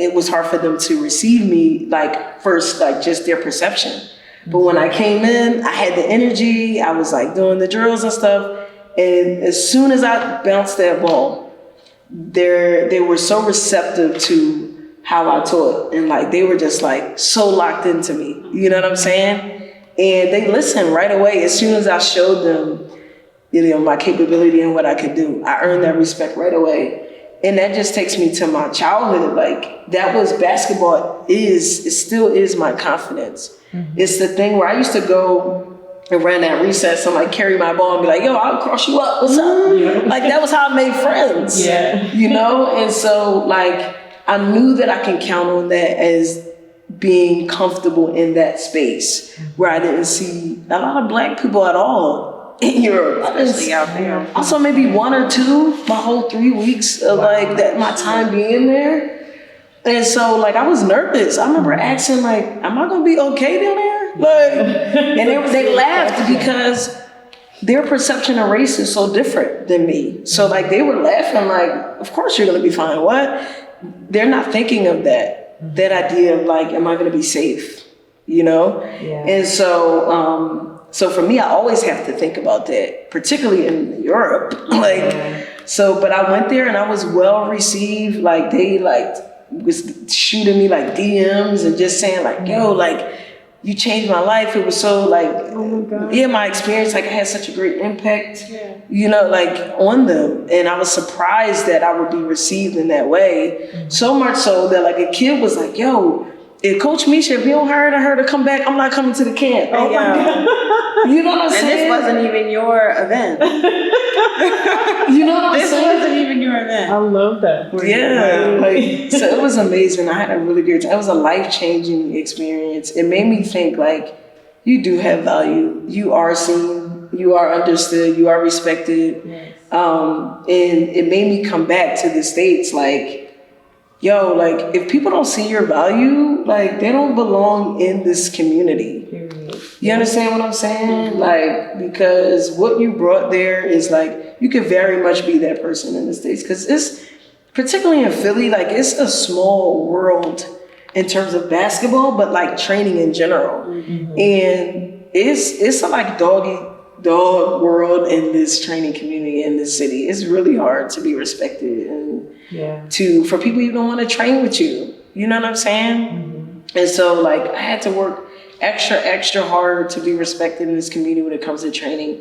it was hard for them to receive me, like first, like just their perception. But when I came in, I had the energy, I was like doing the drills and stuff. And as soon as I bounced that ball, they were so receptive to how I taught. And like, they were just like so locked into me, you know what I'm saying? And they listened right away. As soon as I showed them, my capability and what I could do, I earned that respect right away. And that just takes me to my childhood. Like that was basketball it still is my confidence. It's the thing where I used to go and run that recess and like carry my ball and be like, yo, I'll cross you up. What's up? Like that was how I made friends. Yeah. And so like I knew that I can count on that as being comfortable in that space where I didn't see a lot of Black people at all. In Europe, especially out there. I saw maybe 1 or 2 my whole 3 weeks of like that my time being there. And so like I was nervous. I remember asking like, am I gonna be okay down there? Like, and they laughed because their perception of race is so different than me. So like they were laughing like, of course you're gonna be fine. What? They're not thinking of that idea of like, am I gonna be safe? Yeah. And so for me, I always have to think about that, particularly in Europe. But I went there and I was well received. Like they was shooting me like DMs and just saying like, yo, like you changed my life. It was so like, oh my God. My experience, like I had such a great impact, like on them. And I was surprised that I would be received in that way. So much so that like a kid was like, yo, if Coach Misha, if you don't hire her to come back, I'm not coming to the camp. Oh my God. You know what I'm saying? And this wasn't even your event. You know what I'm saying? This wasn't even your event. I love that. Yeah. So it was amazing. I had a really good time. It was a life-changing experience. It made me think like, you do have value. You are seen. You are understood. You are respected. Yes. And it made me come back to the States like, yo, like if people don't see your value, like they don't belong in this community. You understand what I'm saying? Like, because what you brought there is like, you could very much be that person in the States. Because it's, particularly in Philly, like it's a small world in terms of basketball, but like training in general. And it's a like dog world in this training community in this city. It's really hard to be respected and for people who don't want to train with you. You know what I'm saying? And so like I had to work extra hard to be respected in this community when it comes to training.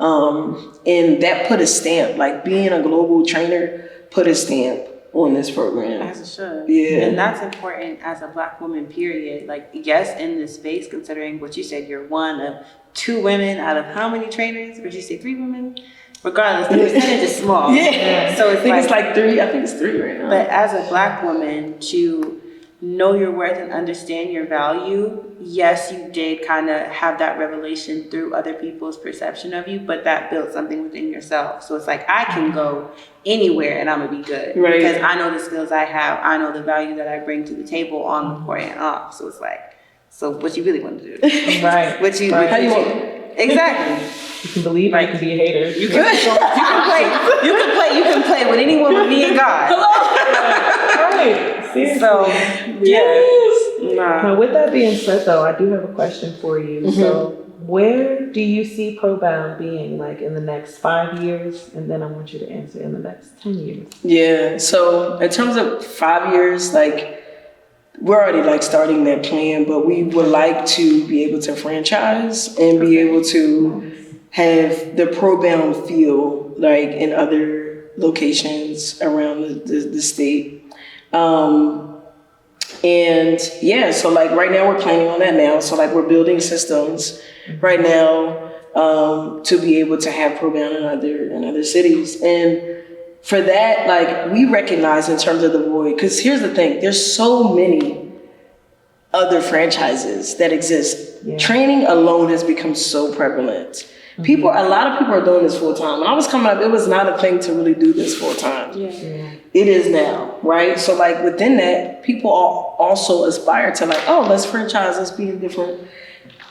And that put a stamp, like being a global trainer put a stamp on this program. As it should. Yeah. And that's important as a Black woman, period. Like, yes, in this space, considering what you said, you're one of 2 women out of how many trainers? Would you say 3 women? regardless, the percentage is small. Yeah. So it's I think it's like 3. I think it's 3 right now. But as a Black woman, to know your worth and understand your value, yes, you did kind of have that revelation through other people's perception of you, but that built something within yourself. So it's like, I can go anywhere and I'm gonna be good. Right. Because I know the skills I have, I know the value that I bring to the table on the court and off. So it's like, so what you really want to do? Right. What you, Right. what you exactly. You can believe or you can be a hater. You can play with anyone but me and God. Right. Seriously. So Now, with that being said, though, I do have a question for you. So, where do you see ProBound being, like, in the next 5 years? And then I want you to answer in the next 10 years. Yeah. So in terms of 5 years, like, we're already like starting that plan, but we would like to be able to franchise and be able to have the ProBound feel like in other locations around the state. And yeah, so like right now we're planning on that now. So like we're building systems right now to be able to have ProBound in other cities. And for that, like we recognize in terms of the void, because here's the thing, there's so many other franchises that exist. Yeah. Training alone has become so prevalent. A lot of people are doing this full time. When I was coming up, it was not a thing to really do this full time. Yeah. It is now, right? So like within that, people also aspire to like, oh, let's franchise, let's be different.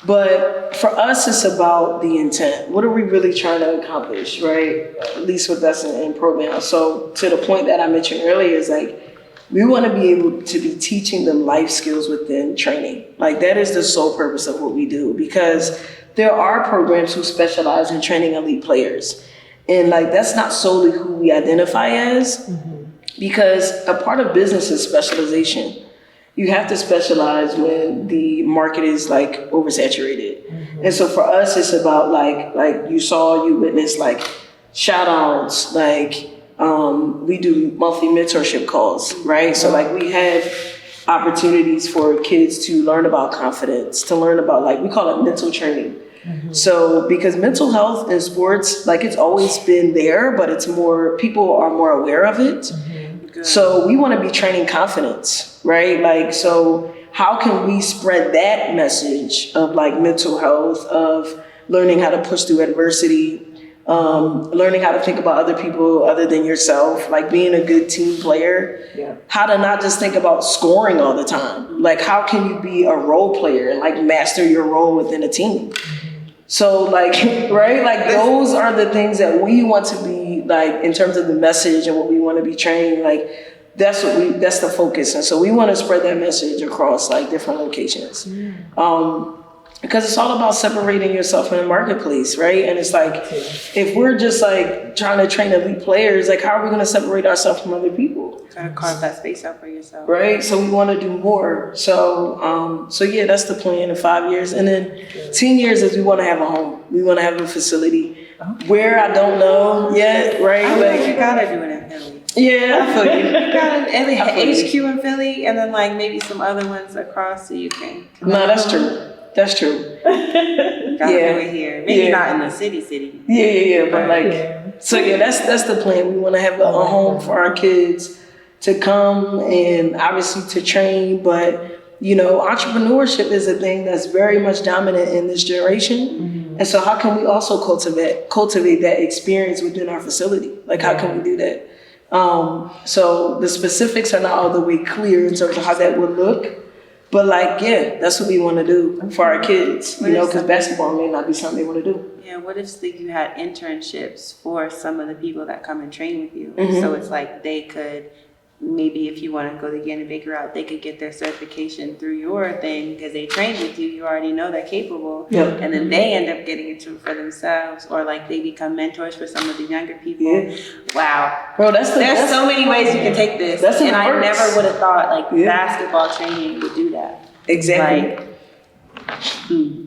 But for us, it's about the intent. What are we really trying to accomplish, right? At least with us in ProBound. So to the point that I mentioned earlier is like, we want to be able to be teaching them life skills within training. Like that is the sole purpose of what we do, because there are programs who specialize in training elite players. And like, that's not solely who we identify as, because a part of business is specialization. You have to specialize when the market is like oversaturated. And so for us, it's about like you witnessed like shout outs, like we do monthly mentorship calls, right? So like we have opportunities for kids to learn about confidence, to learn about like, we call it mental training. So because mental health in sports, like it's always been there, but it's more, people are more aware of it. So we want to be training confidence, right? Like, so how can we spread that message of like mental health, of learning how to push through adversity, learning how to think about other people other than yourself, like being a good team player, how to not just think about scoring all the time. Like, how can you be a role player and like master your role within a team? So like, right? Like those are the things that we want to be like, in terms of the message and what we want to be training, like that's the focus. And so we want to spread that message across like different locations. Because it's all about separating yourself in the marketplace, right? And it's like, if we're just like trying to train elite players, like how are we going to separate ourselves from other people? Trying to carve that space out for yourself. Right? So we want to do more. So yeah, that's the plan in 5 years. And then 10 years is we want to have a home. We want to have a facility. Where, I don't know yet, right? I like think you gotta do it in Philly. Yeah, I feel you. You gotta HQ in Philly, and then like maybe some other ones across so you can. No, that's true. That's true. Gotta do it here. Maybe not in the city. Yeah. But like, so yeah, that's the plan. We want to have a home for our kids to come and obviously to train. But you know, entrepreneurship is a thing that's very much dominant in this generation. And so how can we also cultivate that experience within our facility? Like, how can we do that? So the specifics are not all the way clear in terms of how that would look. But like, yeah, that's what we want to do for our kids, you know, because basketball may not be something they want to do. Yeah, what if you had internships for some of the people that come and train with you? So it's like they could, maybe if you want to go the Gannon Baker route, they could get their certification through your thing because they trained with you. You already know they're capable. And then they end up getting into it for themselves, or like they become mentors for some of the younger people. Wow. Bro, there's so many ways you can take this. And I never would have thought like basketball training would do that. Exactly. Like,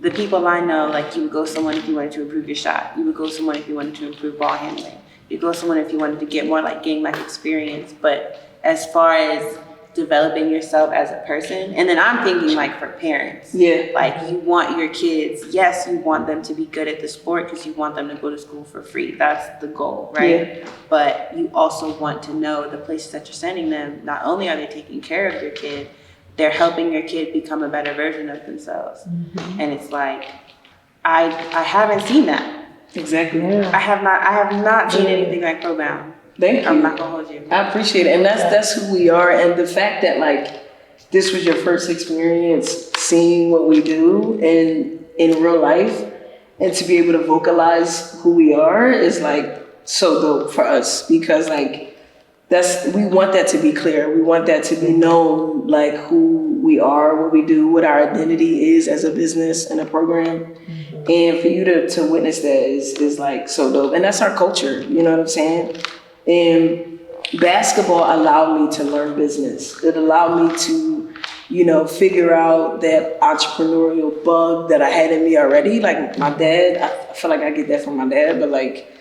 the people I know, like you would go someone if you wanted to improve your shot. You would go someone if you wanted to improve ball handling. You go someone if you wanted to get more like game-like experience. But as far as developing yourself as a person. And then I'm thinking like for parents. Yeah. Like you want your kids, yes, you want them to be good at the sport because you want them to go to school for free. That's the goal, right? Yeah. But you also want to know the places that you're sending them, not only are they taking care of your kid, they're helping your kid become a better version of themselves. Mm-hmm. And it's like, I haven't seen that. Exactly. Yeah. I have not seen anything like ProBound. Thank you. I'm not gonna hold you. I appreciate it. And that's who we are. And the fact that like this was your first experience seeing what we do in real life, and to be able to vocalize who we are is like so dope for us, because like we want that to be clear. We want that to be known, like who we are, what we do, what our identity is as a business and a program. Mm-hmm. And for you to witness that is like so dope. And that's our culture, you know what I'm saying? And basketball allowed me to learn business. It allowed me to, you know, figure out that entrepreneurial bug that I had in me already. Like my dad, I feel like I get that from my dad, but like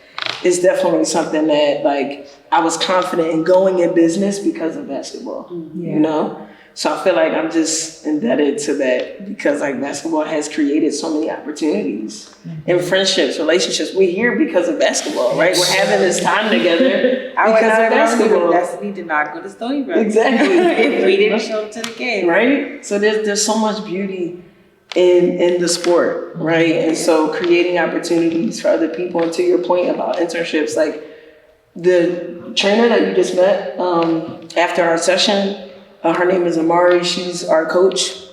it's definitely something that like I was confident in going in business because of basketball, you know? So I feel like I'm just indebted to that, because like basketball has created so many opportunities and friendships, relationships. We're here because of basketball, right? We're having this time together because of basketball. We did not go to Stony Brook. Exactly. If we didn't show up to the game. Right? So there's so much beauty in the sport, right? And so creating opportunities for other people. And to your point about internships, like the trainer that you just met after our session, her name is Amari. She's our coach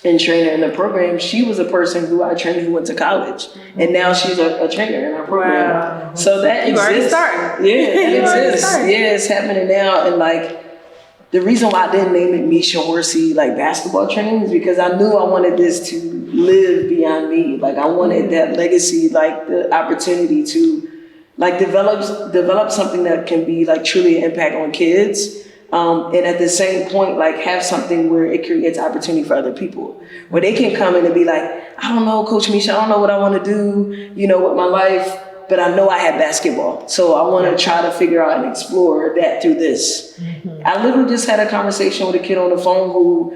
and trainer in the program. She was a person who I trained who went to college, and now she's a trainer in our program. Wow. So that you exists. Already started. Yeah, it exists. Yeah, it's happening now. And like the reason why I didn't name it Misha Horsey like basketball training is because I knew I wanted this to live beyond me. Like I wanted that legacy, like the opportunity to like develop something that can be like truly an impact on kids. And at the same point, like have something where it creates opportunity for other people, where they can come in and be like, I don't know, Coach Misha, I don't know what I want to do, you know, with my life, but I know I have basketball. So I want to try to figure out and explore that through this. Mm-hmm. I literally just had a conversation with a kid on the phone who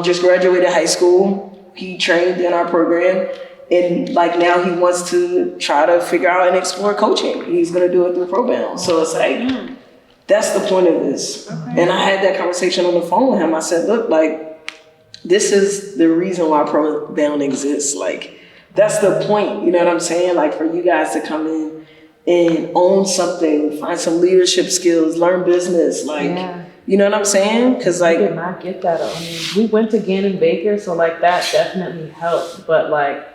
just graduated high school. He trained in our program, and like now he wants to try to figure out and explore coaching. He's going to do it through ProBound. So it's like, that's the point of this. Okay. And I had that conversation on the phone with him. I said, look, like, this is the reason why ProBound exists. Like, that's the point, you know what I'm saying? Like, for you guys to come in and own something, find some leadership skills, learn business, like, you know what I'm saying? Because, like, I did not get that. I mean, we went to Gannon Baker, so, like, that definitely helped. But, like,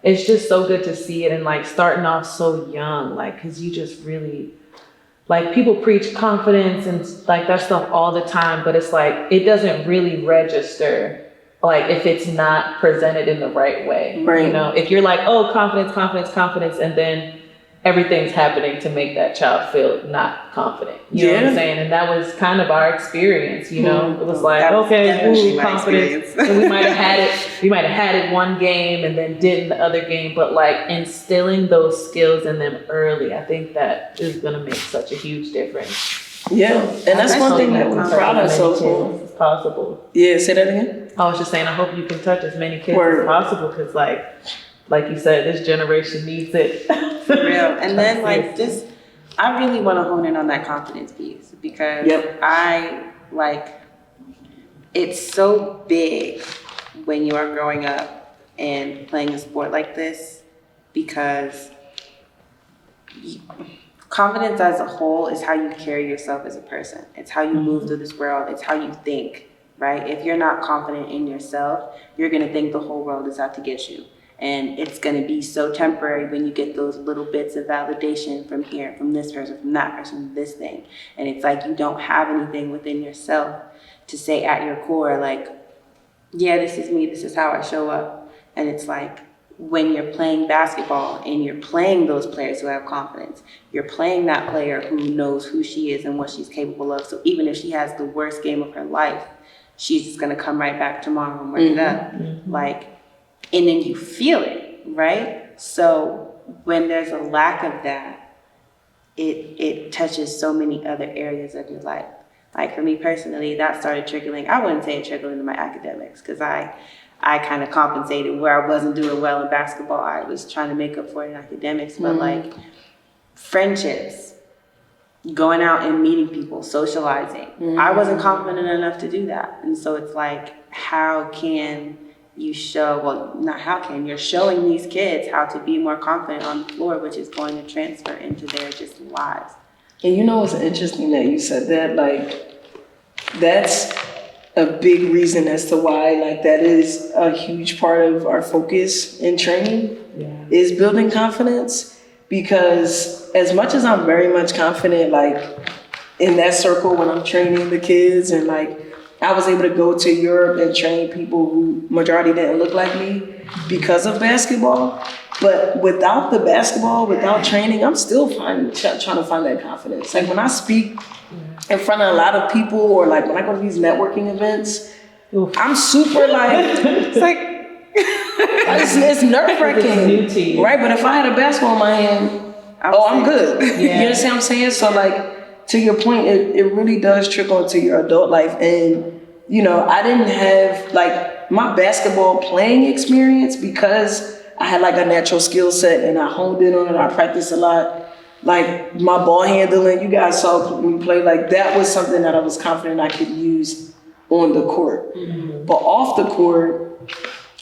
it's just so good to see it, and, like, starting off so young, like, because you just really... Like people preach confidence and like that stuff all the time, but it's like, it doesn't really register like if it's not presented in the right way. Right. You know, if you're like, oh, confidence, and then everything's happening to make that child feel not confident. You know what I'm saying? And that was kind of our experience, you know? It was like, okay, confidence. And we might have had it one game and then didn't the other game, but like instilling those skills in them early, I think that is gonna make such a huge difference. Yeah, and that's one thing that we're proud of as possible. Yeah, say that again? I was just saying, I hope you can touch as many kids as possible, because like you said, this generation needs it. For real. And then like this, I really want to hone in on that confidence piece, because it's so big when you are growing up and playing a sport like this, because confidence as a whole is how you carry yourself as a person. It's how you move through this world. It's how you think, right? If you're not confident in yourself, you're going to think the whole world is out to get you. And it's going to be so temporary when you get those little bits of validation from here, from this person, from that person, this thing. And it's like you don't have anything within yourself to say at your core, like, yeah, this is me, this is how I show up. And it's like when you're playing basketball and you're playing those players who have confidence, you're playing that player who knows who she is and what she's capable of. So even if she has the worst game of her life, she's just going to come right back tomorrow and work it up. Like, and then you feel it, right? So when there's a lack of that, it touches so many other areas of your life. Like for me personally, that started trickling. I wouldn't say it trickled into my academics because I kind of compensated where I wasn't doing well in basketball. I was trying to make up for it in academics, but like friendships, going out and meeting people, socializing. I wasn't confident enough to do that. And so it's like, how can you show, well, not how can, you're showing these kids how to be more confident on the floor, which is going to transfer into their just lives. And you know, it's interesting that you said that, like, that's a big reason as to why, like, that is a huge part of our focus in training is building confidence. Because as much as I'm very much confident, like, in that circle when I'm training the kids, and like, I was able to go to Europe and train people who majority didn't look like me because of basketball. But without the basketball, without training, I'm still trying to find that confidence. Like when I speak in front of a lot of people, or like when I go to these networking events, I'm super like, it's like, it's nerve-wracking, right? But if I had a basketball in my hand, I'm good. You understand what I'm saying? So like, to your point, it really does trickle into your adult life. And, you know, I didn't have like my basketball playing experience because I had like a natural skill set and I honed in on it. I practiced a lot. Like my ball handling, you guys saw me play, like that was something that I was confident I could use on the court. But off the court,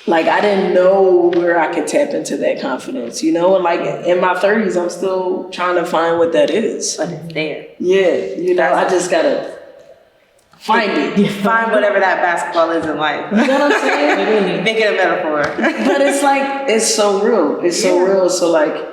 like I didn't know where I could tap into that confidence, you know? And like in my 30s, I'm still trying to find what that is. But it's there. Yeah, you know, I just gotta find it. Find whatever that basketball is in life. You know what I'm saying? Make it a metaphor. But it's like, it's so real. It's so real. So like,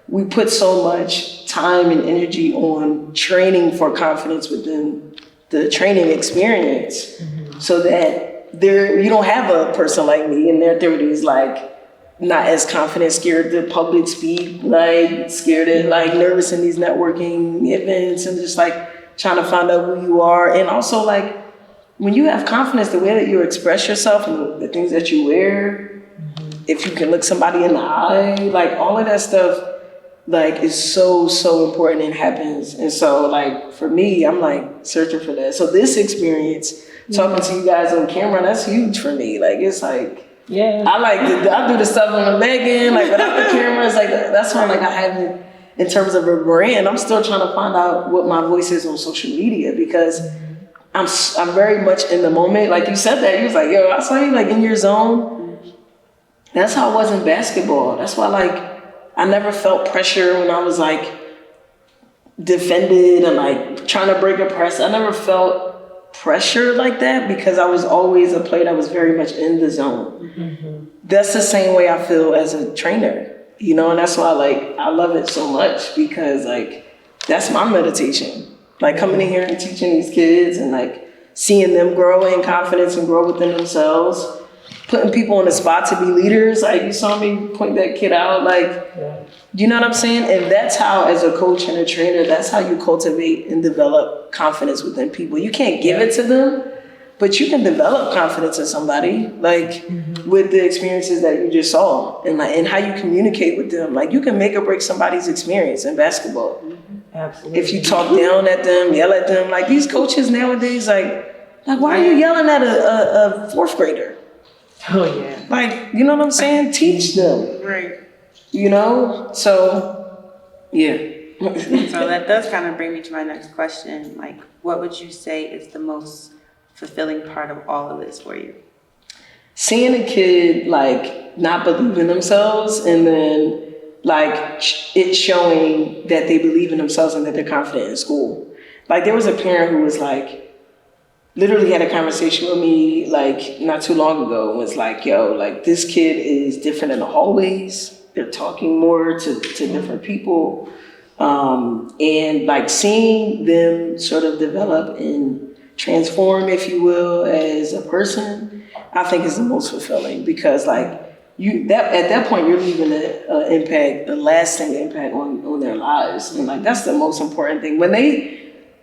we put so much time and energy on training for confidence within the training experience so that you don't have a person like me in their 30s, like not as confident, scared to public speak, like scared and like nervous in these networking events and just like trying to find out who you are. And also like when you have confidence, the way that you express yourself and the things that you wear, if you can look somebody in the eye, like all of that stuff, like is so important and happens. And so like for me, I'm like searching for that. So this experience, talking to you guys on camera, that's huge for me. Like it's like, I do the stuff on the back end, like without the cameras, like that's why like I haven't, in terms of a brand, I'm still trying to find out what my voice is on social media because I'm very much in the moment. Like you said that, you was like, yo, I saw you like in your zone. That's how I was in basketball. That's why like I never felt pressure when I was like defended and like trying to break a press. I never felt pressure like that because I was always a player that was very much in the zone. That's the same way I feel as a trainer, you know, and that's why like I love it so much because like that's my meditation. Like coming in here and teaching these kids and like seeing them grow in confidence and grow within themselves, putting people on the spot to be leaders. Like you saw me point that kid out, like, you know what I'm saying? And that's how, as a coach and a trainer, that's how you cultivate and develop confidence within people. You can't give it to them, but you can develop confidence in somebody, like with the experiences that you just saw and like, and how you communicate with them. Like you can make or break somebody's experience in basketball. Absolutely. If you talk down at them, yell at them, like these coaches nowadays, like why are you yelling at a fourth grader? Oh yeah. Like, you know what I'm saying? Teach them. Right. You know? So, yeah. So that does kind of bring me to my next question. Like, what would you say is the most fulfilling part of all of this for you? Seeing a kid, like, not believe in themselves and then, like, it showing that they believe in themselves and that they're confident in school. Like, there was a parent who was, like, literally had a conversation with me, like, not too long ago and was like, yo, like, this kid is different in the hallways. They're talking more to different people. And, like, seeing them sort of develop and transform, if you will, as a person, I think is the most fulfilling because, like, at that point, you're leaving an impact, a lasting impact on their lives. And, like, that's the most important thing. When they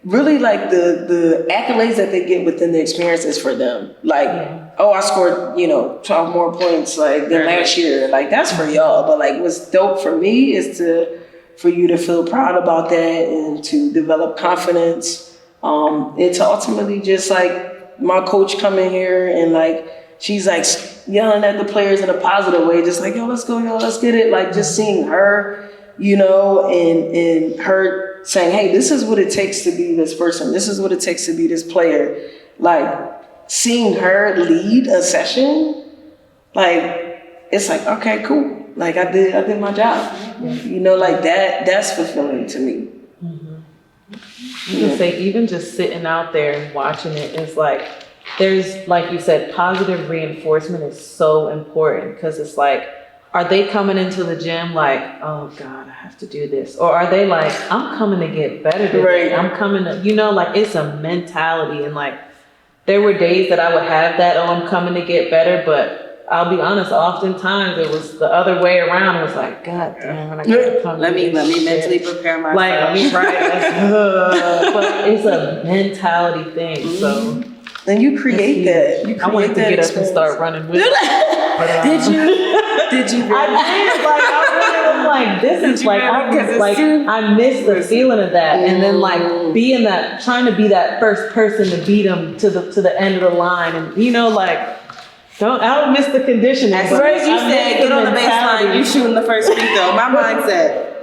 really, like, the accolades that they get within the experience is for them. Like, oh, I scored, 12 more points, like, than last year. Like, that's for y'all. But, like, what's dope for me is for you to feel proud about that and to develop confidence And to ultimately just like my coach come in here and like, she's like yelling at the players in a positive way, just like, yo, let's go, yo, let's get it. Like just seeing her, you know, and her saying, hey, this is what it takes to be this person. This is what it takes to be this player. Like seeing her lead a session, like, it's like, okay, cool. Like I did my job. You know, like that's fulfilling to me. You can say even just sitting out there and watching it is like, there's, like you said, positive reinforcement is so important because it's like, are they coming into the gym like, oh God, I have to do this? Or are they like, I'm coming to get better today. Right. I'm coming to, you know, like it's a mentality. And like, there were days that I would have that, oh, I'm coming to get better. But I'll be honest, oftentimes it was the other way around. It was like, God damn, I gotta come Let to me this mentally shit. prepare myself. Like, but it's a mentality thing. So. And you create that. You create I wanted to that get up and experience. start running with it. But, Did you really? I did. Like I really was like, this is like, I miss the feeling of that, and then like being that, trying to be that first person to beat them to the end of the line, and you know, like, I don't miss the conditioning. As soon as you said get on the baseline, you shooting the first free throw. My mindset.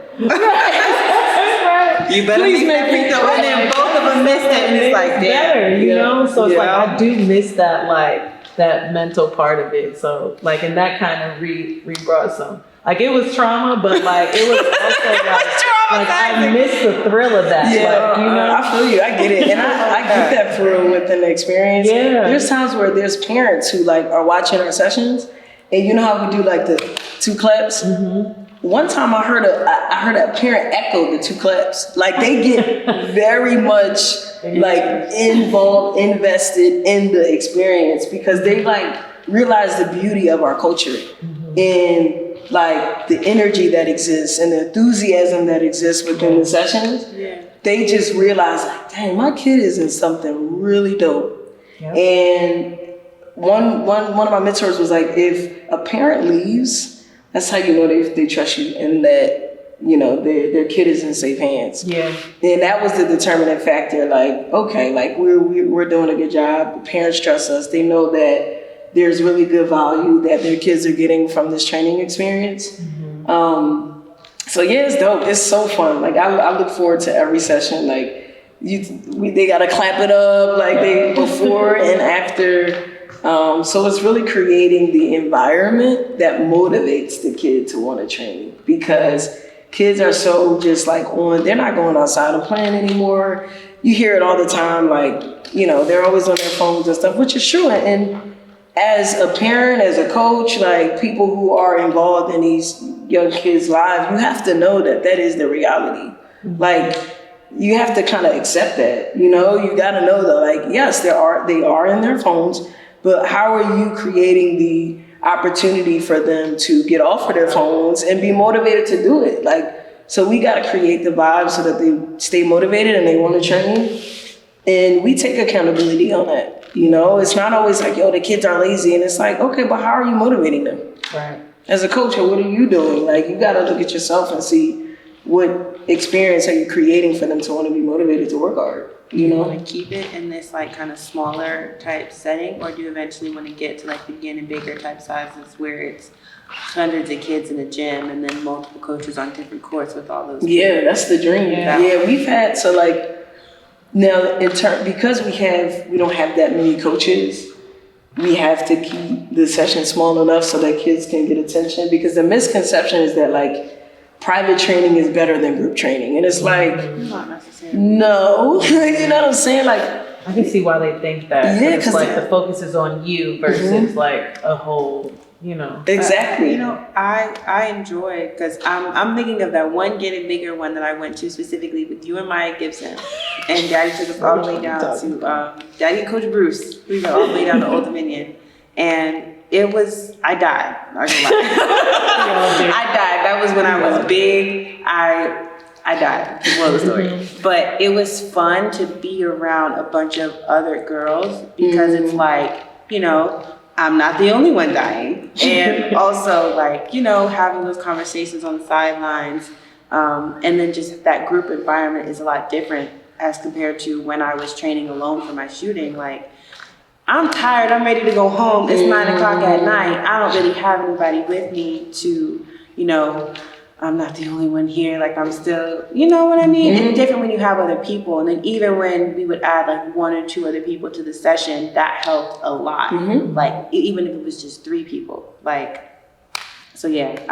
You better Please make that free throw, and then both of them missed it, and it's like, damn. better, you know. So it's like Yeah. I do miss that, like that mental part of it. So like, and that kind of re-brought some. Like it was trauma, but like it was also like I miss the thrill of that. Yeah, like, you know. I feel you. I get it, and I get that through within the experience. Yeah. There's times where there's parents who like are watching our sessions, and you know how we do like the 2 claps. One time I heard a parent echo the 2 claps. Like they get very much like involved, invested in the experience because they like realize the beauty of our culture and like the energy that exists and the enthusiasm that exists within the sessions. Yeah. They just realize like, dang, my kid is in something really dope. Yep. And one of my mentors was like, if a parent leaves, that's how you know they trust you and that, you know, their kid is in safe hands. Yeah. And that was the determining factor. Like, okay, like we're doing a good job. The parents trust us. They know that there's really good value that their kids are getting from this training experience. So yeah, it's dope. It's so fun. Like I look forward to every session. Like they gotta clap it up like they before and after. So it's really creating the environment that motivates the kid to want to train because kids are so just like they're not going outside and playing anymore. You hear it all the time, like, you know, they're always on their phones and stuff, which is true. And as a parent, as a coach, like people who are involved in these young kids' lives, you have to know that is the reality. Like, you have to kind of accept that, you know, you got to know that, like, yes, they are in their phones, but how are you creating the opportunity for them to get off of their phones and be motivated to do it? Like, so we got to create the vibe so that they stay motivated and they want to train. And we take accountability on that. You know, it's not always like, yo, the kids are lazy. And it's like, okay, but how are you motivating them? Right. As a coach, what are you doing? Like, you got to look at yourself and see what experience are you creating for them to want to be motivated to work hard. You know, want to keep it in this like kind of smaller type setting, or do you eventually want to get to like the Gannon Baker type sizes where it's hundreds of kids in a gym and then multiple coaches on different courts with all those kids? Yeah, that's the dream. Yeah, we've had to like now because we don't have that many coaches. We have to keep the session small enough so that kids can get attention, because the misconception is that like private training is better than group training, and it's like, Not necessarily. no. You know what I'm saying? Like, I can see why they think that. Yeah, It's 'cause like the focus is on you versus like a whole, you know. exactly. You know, I enjoy, because I'm thinking of that one Gannon Baker one that I went to specifically with you and Maya Gibson, and Daddy took us all the way down to Daddy and Coach Bruce. We got all the way down to Old Dominion, and I died. Not gonna lie. I died. That was when I was big. I died. Well, the story. But it was fun to be around a bunch of other girls because it's like, you know, I'm not the only one dying. And also like, you know, having those conversations on the sidelines. And then just that group environment is a lot different as compared to when I was training alone for my shooting. Like, I'm tired, I'm ready to go home. It's 9 o'clock at night. I don't really have anybody with me to, you know, I'm not the only one here. Like, I'm still, you know what I mean? It's different when you have other people. And then even when we would add like 1 or 2 other people to the session, that helped a lot. Like, even if it was just 3 people, like, so yeah,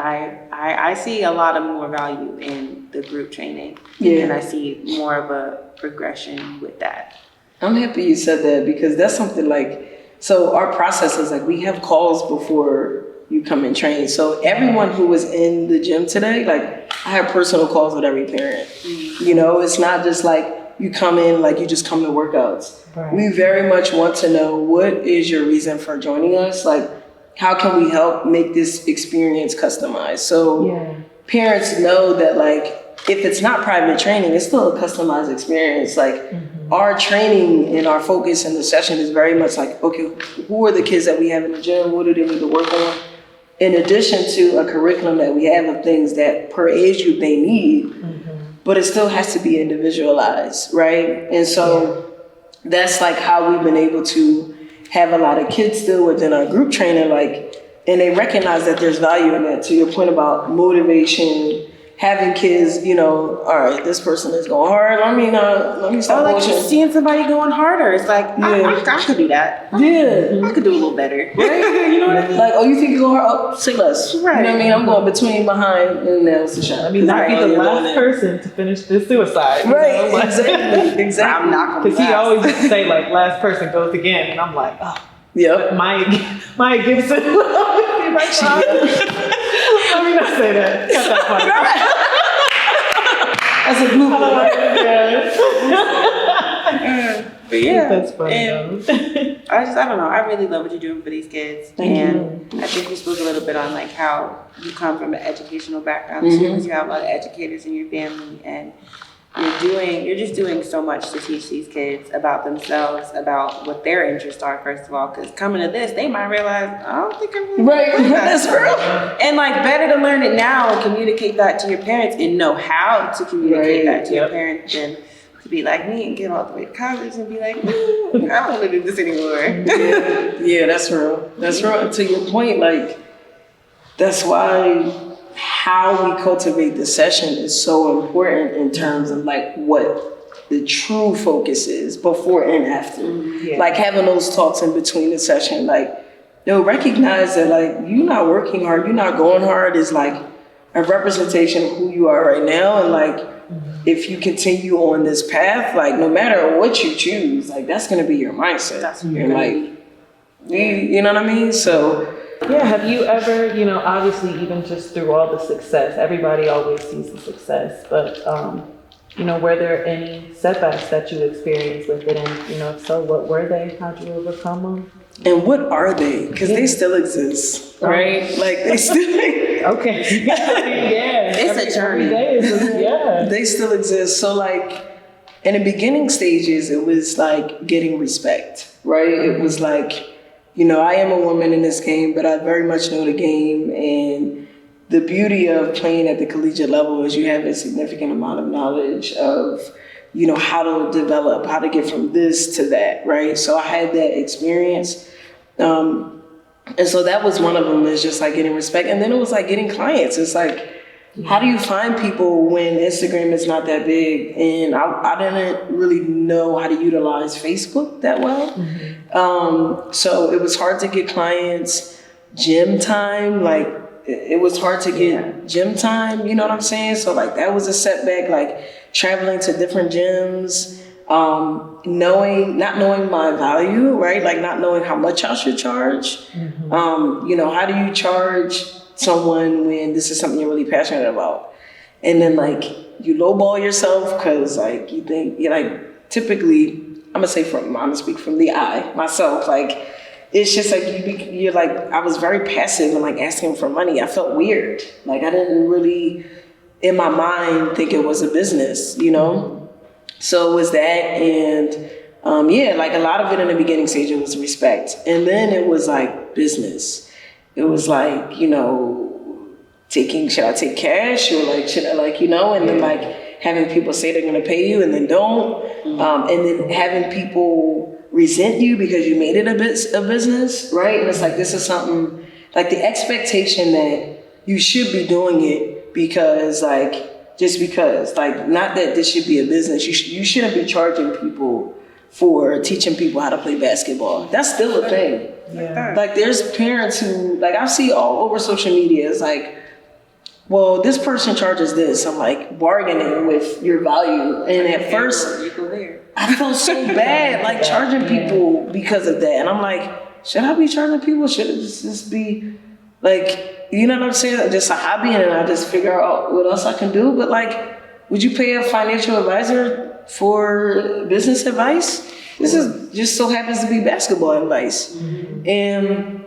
I see a lot of more value in the group training. And I see more of a progression with that. I'm happy you said that, because that's something like, so our process is like, we have calls before you come and train. So everyone who was in the gym today, like, I have personal calls with every parent. You know, it's not just like you come in, like you just come to workouts. We very much want to know, what is your reason for joining us? Like, how can we help make this experience customized? So parents know that, like, if it's not private training, it's still a customized experience. Like, our training and our focus in the session is very much like, okay, who are the kids that we have in the gym? What do they need to work on? In addition to a curriculum that we have of things that per age group they need, but it still has to be individualized, right? And so that's like how we've been able to have a lot of kids still within our group training, like, and they recognize that there's value in that. To your point about motivation, having kids, you know, all right, this person is going hard. Let me stop like watching. just seeing somebody going harder. It's like, I could do that. Yeah. I could do a little better. Right? You know what I mean? Like, oh, you think you're going hard? Oh, say less. Right. You know what I mean? I'm going between, behind, and now it's a shot. I mean, not be the last person to finish this suicide. Right, You know? exactly. I'm not going to Because he always used to say, like, last person goes again. And I'm like, oh. Yep. Maya Gibson. Let me not say that. Cut that part. That's a blooper. But yeah, That's funny. and I don't know. I really love what you're doing for these kids. And I think we spoke a little bit on like how you come from an educational background too, because you have a lot of educators in your family, and you're just doing so much to teach these kids about themselves, about what their interests are, first of all, because coming to this, they might realize, I don't think I'm really Right, good at that's that. real. And like, better to learn it now and communicate that to your parents and know how to communicate that to your parents than to be like me and get all the way to college and be like, I don't want to do this anymore. Yeah, that's real. That's real. And to your point, like, that's why how we cultivate the session is so important in terms of like what the true focus is before and after. Like having those talks in between the session, like they'll recognize that like you're not working hard, you're not going hard is like a representation of who you are right now. And like if you continue on this path, like no matter what you choose, like that's gonna be your mindset. That's you're like, you know what I mean? So yeah, have you ever, you know, obviously even just through all the success, everybody always sees the success, but, you know, were there any setbacks that you experienced with it? And, you know, if so, what were they? How'd you overcome them? and what are they? Because they still exist, right? Like they still Okay. Yeah. It's a journey. Every day is they still exist. So like in the beginning stages, it was like getting respect, right? It was like, you know, I am a woman in this game, but I very much know the game. And the beauty of playing at the collegiate level is you have a significant amount of knowledge of, you know, how to develop, how to get from this to that, right? So I had that experience. And so that was one of them, is just like getting respect. And then it was like getting clients. It's like, how do you find people when Instagram is not that big? And I didn't really know how to utilize Facebook that well. So it was hard to get clients. Gym time, like it was hard to get gym time, you know what I'm saying? So like that was a setback, like traveling to different gyms, not knowing my value, right? Like not knowing how much I should charge. You know, how do you charge someone when this is something you're really passionate about? And then like you lowball yourself because like you think you're like, typically I'm gonna say I'm gonna speak from the I myself, like it's just like you're like, I was very passive and like asking for money. I felt weird, like I didn't really in my mind think it was a business, you know. So it was that. And like a lot of it in the beginning stage, it was respect, and then it was like business. It was like, you know, should I take cash or like, should I like, you know, and then like having people say they're going to pay you and then don't. And then having people resent you because you made it a business, right? And it's like, this is something, like the expectation that you should be doing it because like, just because, like, not that this should be a business. You shouldn't be charging people for teaching people how to play basketball. That's still a thing. Yeah. Like there's parents who, like I see all over social media, it's like, well, this person charges this. I'm like bargaining with your value. And at first, I felt so bad, like charging people because of that. And I'm like, should I be charging people? Should it just be like, you know what I'm saying? Just a hobby, and I just figure out what else I can do. But like, would you pay a financial advisor for business advice? This is just so happens to be basketball advice. And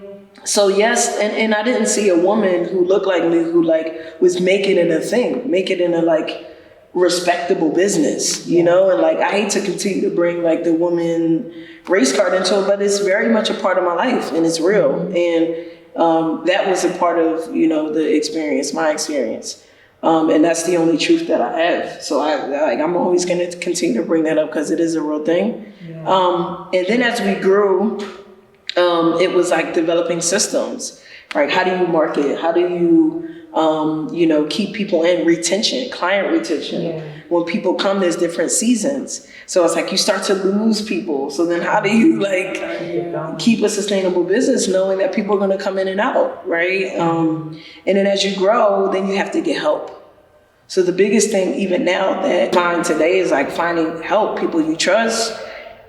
so yes, and I didn't see a woman who looked like me who like was making it a thing, make it in a like respectable business, you know? And like, I hate to continue to bring like the woman race card into it, but it's very much a part of my life and it's real. And that was a part of, you know, the experience, my experience. And that's the only truth that I have. So I'm always going to continue to bring that up because it is a real thing. Yeah. And then as we grew, it was like developing systems, right? How do you market? How do you, you know, keep people in retention, client retention? Yeah. When people come, there's different seasons. So it's like you start to lose people. So then how do you like keep a sustainable business knowing that people are going to come in and out, right? And then as you grow, then you have to get help. So the biggest thing even now that I find today is like finding help, people you trust.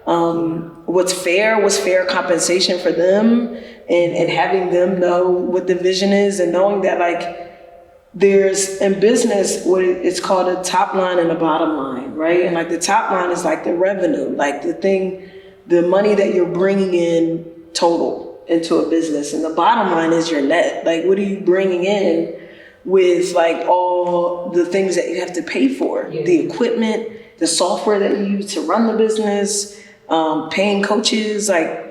What's fair compensation for them, and having them know what the vision is, and knowing that like there's in business what it's called a top line and a bottom line, right? And like the top line is like the revenue, like the money that you're bringing in total into a business, and the bottom line is your net. Like what are you bringing in with like all the things that you have to pay for, the equipment, the software that you use to run the business. Paying coaches, like.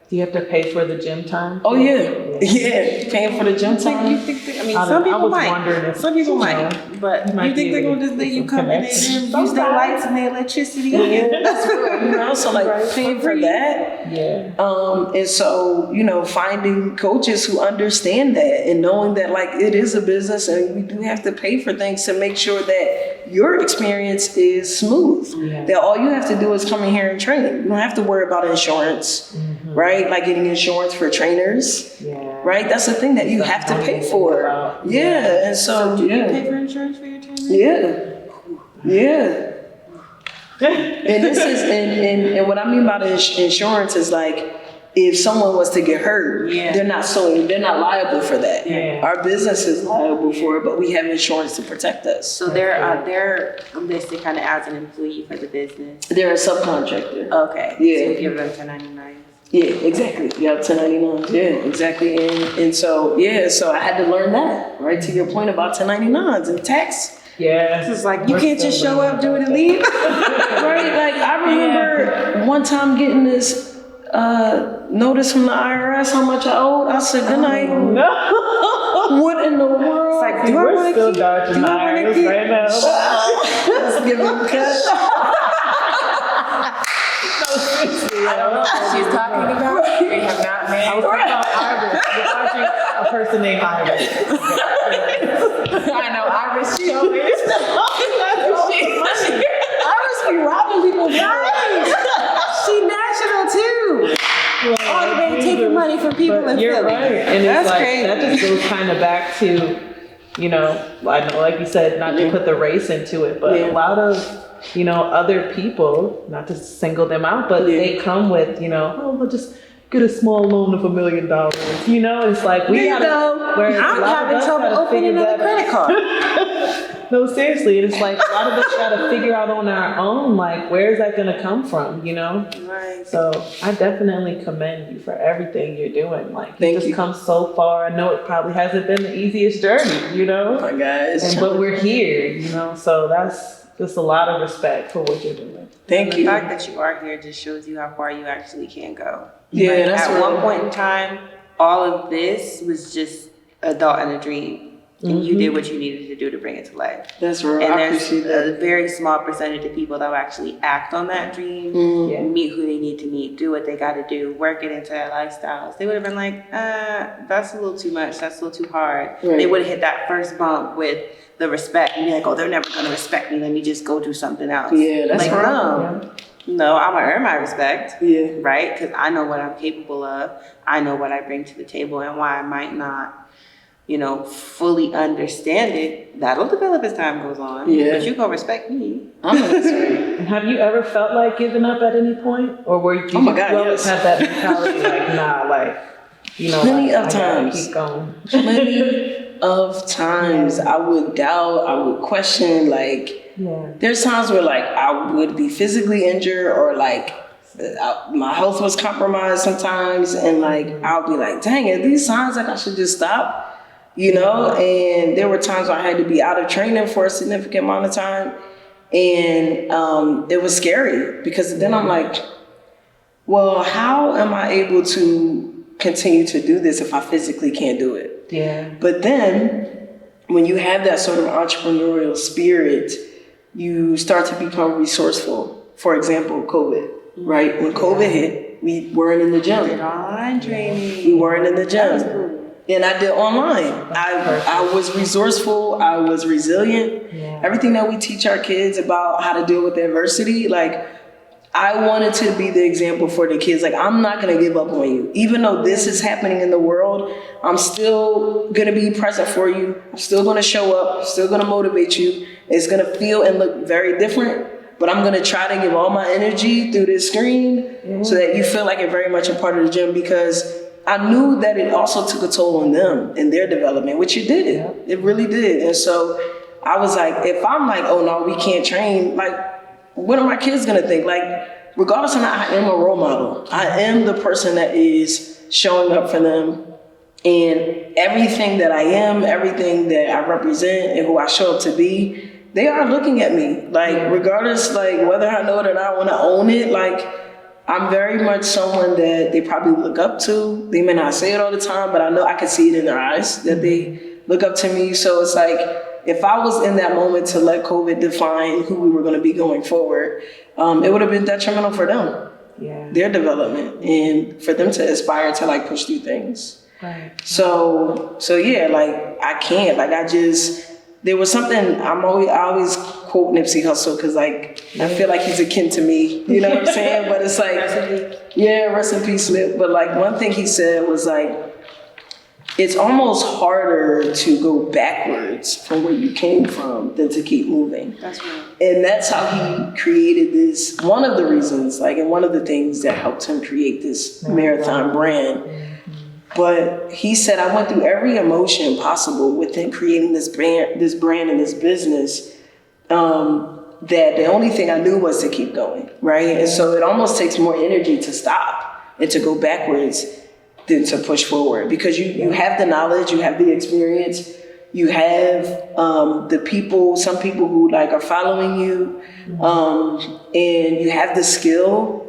Do you have to pay for the gym time? Oh yeah, paying for the gym time. Some people might, but you think they're gonna just let you come in and use their lights and their electricity? Yeah, that's real. You know, so like paying for that. Yeah. And so you know, finding coaches who understand that and knowing that like it is a business and we do have to pay for things to make sure that your experience is smooth. Yeah. That all you have to do is come in here and train. You don't have to worry about insurance. Right? Like getting insurance for trainers. Yeah. Right? That's the thing that you have to pay for. Yeah. And so do you pay for insurance for your trainers? Yeah. And this is and what I mean by the insurance is like if someone was to get hurt, they're not liable for that. Yeah. Our business is liable for it, but we have insurance to protect us. So they're listed kind of as an employee for the business. They're a subcontractor. Okay. Yeah. So you give them 1099. Yeah, exactly. Yeah, 1099. Yeah, exactly. And so so I had to learn that, right? To your point about 1099s and tax. Yeah. It's like you can't just show up, do it, and leave. Right? Like I remember one time getting this notice from the IRS how much I owed. I said, good night. What in the world? It's like, We're still dodging the IRS right now. Let's give them a cut. I don't know what she's talking about. We have not made. I was talking about Iris. We're watching a person named Iris. I know Iris. She always. Iris be robbing people's lives. She national too. All the way taking money from people in You're Philly. right, and That's it's like crazy. that just goes kind of back to, you know, I know, like you said, not to put the race into it, but a lot of. You know, other people, not to single them out, but they come with, you know, oh, we'll just get a small loan of $1 million. You know, it's like we gotta. I'm having trouble opening another credit card. No, seriously, it's like a lot of us gotta figure out on our own, like where is that gonna come from? You know. Right. So I definitely commend you for everything you're doing. Like Thank you. come so far. I know it probably hasn't been the easiest journey. You know. Oh my God. But we're here. You know, so that's. Just a lot of respect for what you're doing. Thank you. The fact that you are here just shows you how far you actually can go. Yeah, like, that's at real. one point in time, all of this was just a thought and a dream. and you did what you needed to do to bring it to life. That's real. And I there's appreciate that. a very small percentage of people that will actually act on that dream, meet who they need to meet, do what they got to do, work it into their lifestyles. They would have been like, that's a little too much. That's a little too hard. Right. They would have hit that first bump with the respect and be like, oh, they're never going to respect me. Let me just go do something else. Yeah, that's like, right. No, I'm going to earn my respect. Yeah. Right? Because I know what I'm capable of. I know what I bring to the table and why I might not, fully understand it. That'll develop as time goes on. Yeah. But you gonna respect me. I'm gonna respect. Have you ever felt like giving up at any point? Or were you, Oh my God, you always yes. have that mentality like, nah, like, Plenty of I gotta times. keep going. Plenty of times I would doubt, I would question, like, there's times where like I would be physically injured or like my health was compromised sometimes, and like I'll be like, dang, are these signs like I should just stop? And there were times where I had to be out of training for a significant amount of time, and it was scary because then I'm like, well, how am I able to continue to do this if I physically can't do it? Yeah. But then when you have that sort of entrepreneurial spirit, you start to become resourceful. For example, COVID, right? When COVID hit, we weren't in the gym. Online training. We weren't in the gym. And I did online. I was resourceful. I was resilient. Yeah. Everything that we teach our kids about how to deal with adversity, like I wanted to be the example for the kids. Like, I'm not going to give up on you. Even though this is happening in the world, I'm still going to be present for you. I'm still going to show up. I'm still going to motivate you. It's going to feel and look very different, but I'm going to try to give all my energy through this screen so that you feel like you're very much a part of the gym, because I knew that it also took a toll on them and their development, which it did. Yeah. It really did. And so I was like, if I'm like, oh no, we can't train, like, what are my kids gonna think? Like, regardless of not, I am a role model. I am the person that is showing up for them. And everything that I am, everything that I represent and who I show up to be, they are looking at me. Like, regardless, like, whether I know it or not, when I own it, like, I'm very much someone that they probably look up to. They may not say it all the time, but I know I can see it in their eyes that they look up to me. So it's like, if I was in that moment to let COVID define who we were going to be going forward, it would have been detrimental for them, their development, and for them to aspire to like push through things. Right. So yeah, like I can't, like there was something, I always quote Nipsey Hussle because like, I feel like he's akin to me, you know what I'm saying? But it's like, rest in peace, Nip. But like one thing he said was like, it's almost harder to go backwards from where you came from than to keep moving. That's right. And that's how he created this, one of the reasons, like, and one of the things that helped him create this marathon brand. But he said, I went through every emotion possible within creating this brand and this business, that the only thing I knew was to keep going, right? And so it almost takes more energy to stop and to go backwards than to push forward, because you have the knowledge, you have the experience, you have the people, some people who like are following you, and you have the skill,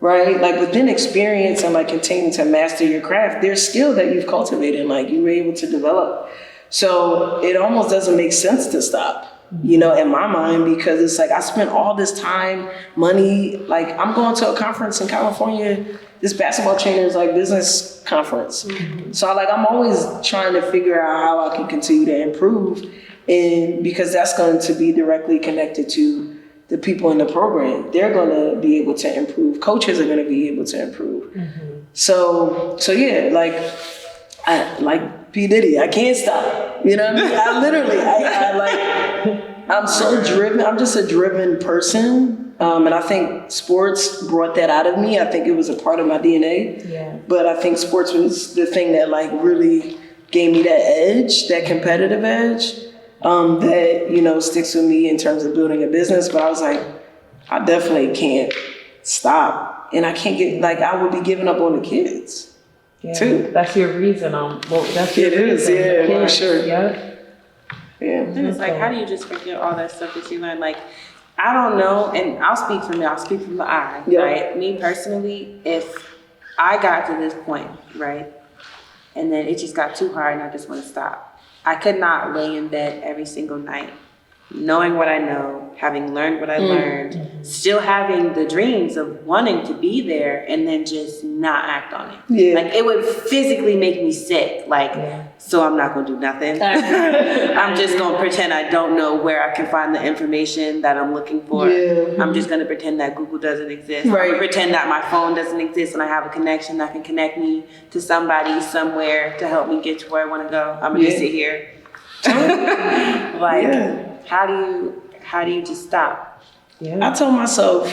right? Like within experience and like continuing to master your craft, there's skill that you've cultivated, like you were able to develop. So it almost doesn't make sense to stop, in my mind, because it's like I spent all this time, money, like I'm going to a conference in California, this basketball trainers like business conference. So I'm always trying to figure out how I can continue to improve, and because that's going to be directly connected to the people in the program. They're going to be able to improve. Coaches are going to be able to improve. So yeah, like P. Diddy, I can't stop. You know what I mean? I'm so driven. I'm just a driven person. And I think sports brought that out of me. I think it was a part of my DNA. Yeah. But I think sports was the thing that really gave me that edge, that competitive edge, that, sticks with me in terms of building a business. But I was like, I definitely can't stop. And I can't get, I would be giving up on the kids too. That's your reason. That's your reason. For sure. Yeah. And it's like, how do you just forget all that stuff that you learned? Like, I don't know, and I'll speak for me, I'll speak from the eye, right? Me personally, if I got to this point, right, and then it just got too hard and I just want to stop, I could not lay in bed every single night, knowing what I know, having learned what I learned, still having the dreams of wanting to be there, and then just not act on it. Yeah. Like, it would physically make me sick. Like, so I'm not gonna do nothing. I'm just gonna pretend I don't know where I can find the information that I'm looking for. Yeah. I'm just gonna pretend that Google doesn't exist. Right. I'm gonna pretend that my phone doesn't exist and I have a connection that can connect me to somebody somewhere to help me get to where I wanna go. I'm gonna just sit here. Like, how do you just stop? I told myself,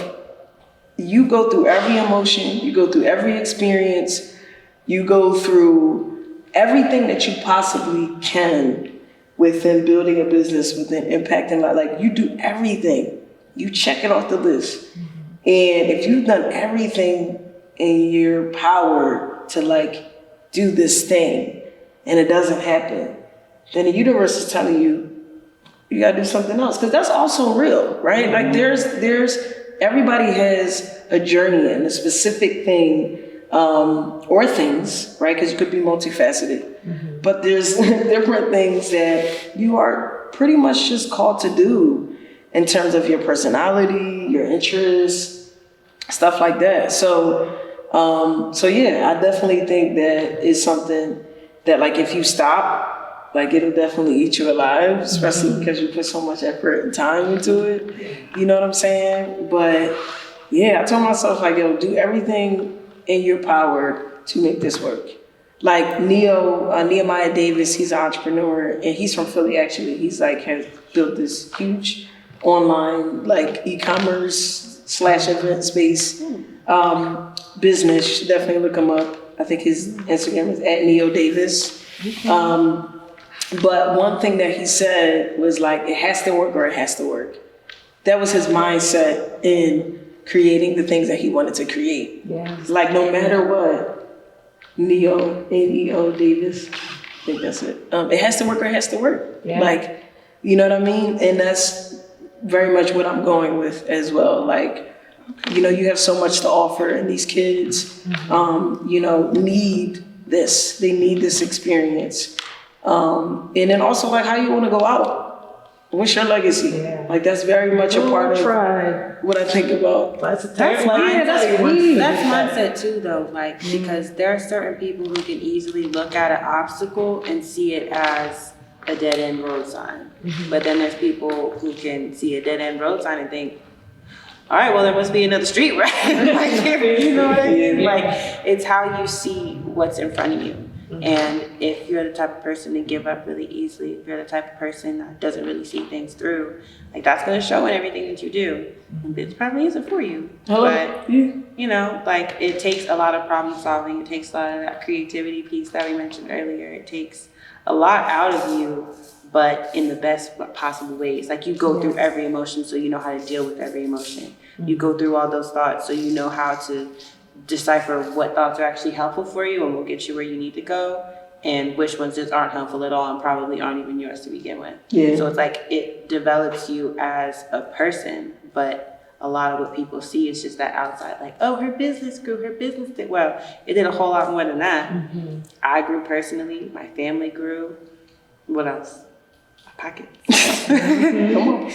you go through every emotion, you go through every experience, you go through everything that you possibly can within building a business, within impacting life. Like, you do everything. You check it off the list. And if you've done everything in your power to like do this thing and it doesn't happen, then the universe is telling you, you gotta do something else. Because that's also real, right? Like there's everybody has a journey and a specific thing, or things, right? Because you could be multifaceted. But there's different things that you are pretty much just called to do in terms of your personality, your interests, stuff like that. So yeah, I definitely think that is something that, like, if you stop, like, it'll definitely eat you alive, especially because you put so much effort and time into it. You know what I'm saying? But yeah, I told myself, like, yo, do everything in your power to make this work. Like Nehemiah Davis, he's an entrepreneur, and he's from Philly, actually. He's like, has built this huge online, like, e-commerce / event space business. You should definitely look him up. I think his Instagram is @NeoDavis. But one thing that he said was, like, it has to work or it has to work. That was his mindset in creating the things that he wanted to create. Like, no matter what, Neo Davis, I think that's it. It has to work or it has to work. Like, you know what I mean? And that's very much what I'm going with as well. Like, you know, you have so much to offer, and these kids, you know, need this. They need this experience. And then also, like, how you want to go out. What's your legacy? Like, that's very much a part of what I think about. That's mindset too, though. Like, because there are certain people who can easily look at an obstacle and see it as a dead end road sign. But then there's people who can see a dead end road sign and think, all right, well, there must be another street, right? Like, you know what I mean? Like, it's how you see what's in front of you. And if you're the type of person to give up really easily, if you're the type of person that doesn't really see things through, like, that's going to show in everything that you do. And it probably isn't for you. But, you know, like, it takes a lot of problem solving. It takes a lot of that creativity piece that we mentioned earlier. It takes a lot out of you, but in the best possible ways. Like, you go through every emotion so you know how to deal with every emotion. You go through all those thoughts so you know how to decipher what thoughts are actually helpful for you and will get you where you need to go, and which ones just aren't helpful at all and probably aren't even yours to begin with. So it's like, it develops you as a person, but a lot of what people see is just that outside, like, oh, her business grew, her business did well. It did a whole lot more than that. I grew personally, my family grew. What else? Pocket. Come on.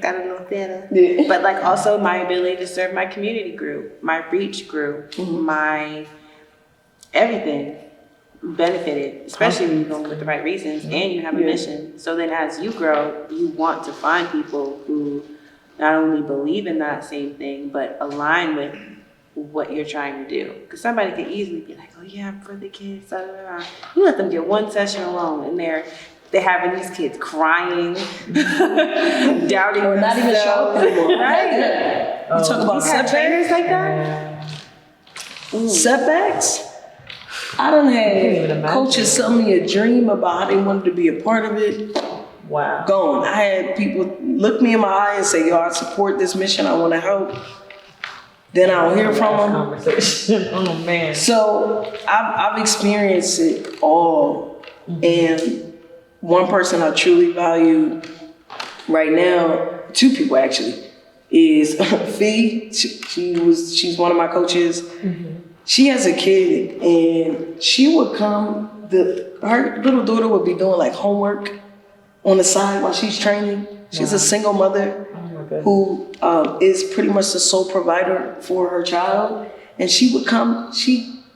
Got a little theater. But, like, also my ability to serve my community grew. My reach grew. My everything benefited, especially when you're going with the right reasons and you have a mission. So then as you grow, you want to find people who not only believe in that same thing, but align with what you're trying to do. Because somebody could easily be like, oh yeah, I'm for the kids. You let them get one session alone and they're having these kids crying, doubting or not even show up anymore. Right? You talk about setbacks like that? Setbacks? I done had coaches tell me a dream about how they wanted to be a part of it. Wow. Gone. I had people look me in my eye and say, yo, I support this mission, I want to help. Then I don't hear from them. Conversation. Oh man. So I've experienced it all. And one person I truly value right now, two people actually, is Fee. She's one of my coaches. She has a kid, and she would come her little daughter would be doing like homework on the side while she's training. She's a single mother who is pretty much the sole provider for her child. And she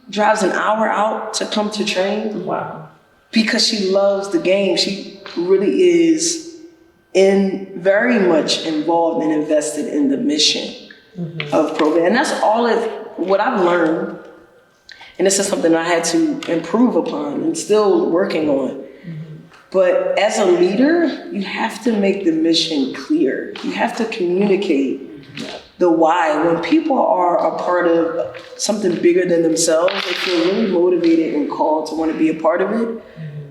drives an hour out to come to train. Wow. Because she loves the game. She really is very much involved and invested in the mission of ProBound. And that's what I've learned. And this is something I had to improve upon and still working on. But as a leader, you have to make the mission clear. You have to communicate the why. When people are a part of something bigger than themselves, they feel really motivated and called to want to be a part of it.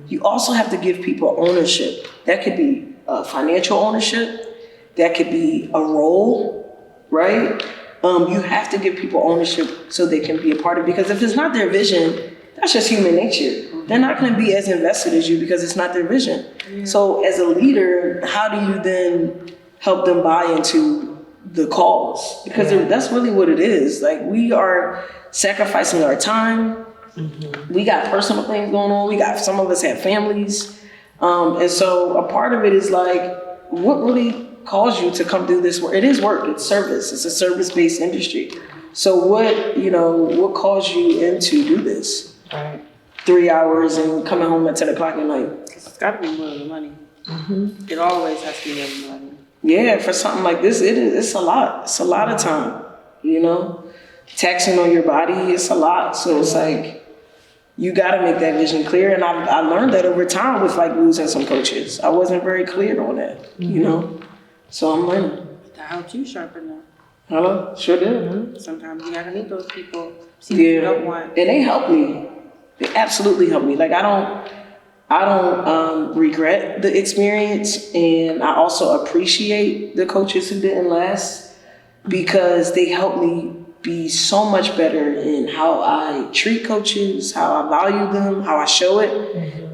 You also have to give people ownership. That could be financial ownership. That could be a role, right? You have to give people ownership so they can be a part of it. Because if it's not their vision, that's just human nature. They're not going to be as invested as you because it's not their vision. Yeah. So as a leader, how do you then help them buy into the cause? Because that's really what it is. Like, we are sacrificing our time. We got personal things going on. Some of us have families. And so a part of it is like, what really calls you to come do this work? It is work. It's service. It's a service-based industry. So what calls you in to do this? Right. 3 hours and coming home at 10 o'clock at night. It's got to be more than the money. It always has to be more than the money. Yeah, for something like this, it's a lot. It's a lot of time, Taxing on your body, it's a lot. So it's like, you got to make that vision clear. And I learned that over time with like losing some coaches. I wasn't very clear on that, So I'm learning. That helped you sharpen that. Hello? Sure did. Sometimes you got to meet those people. See what you don't want. And they helped me. They absolutely helped me. Like, I don't regret the experience, and I also appreciate the coaches who didn't last because they helped me be so much better in how I treat coaches, how I value them, how I show it,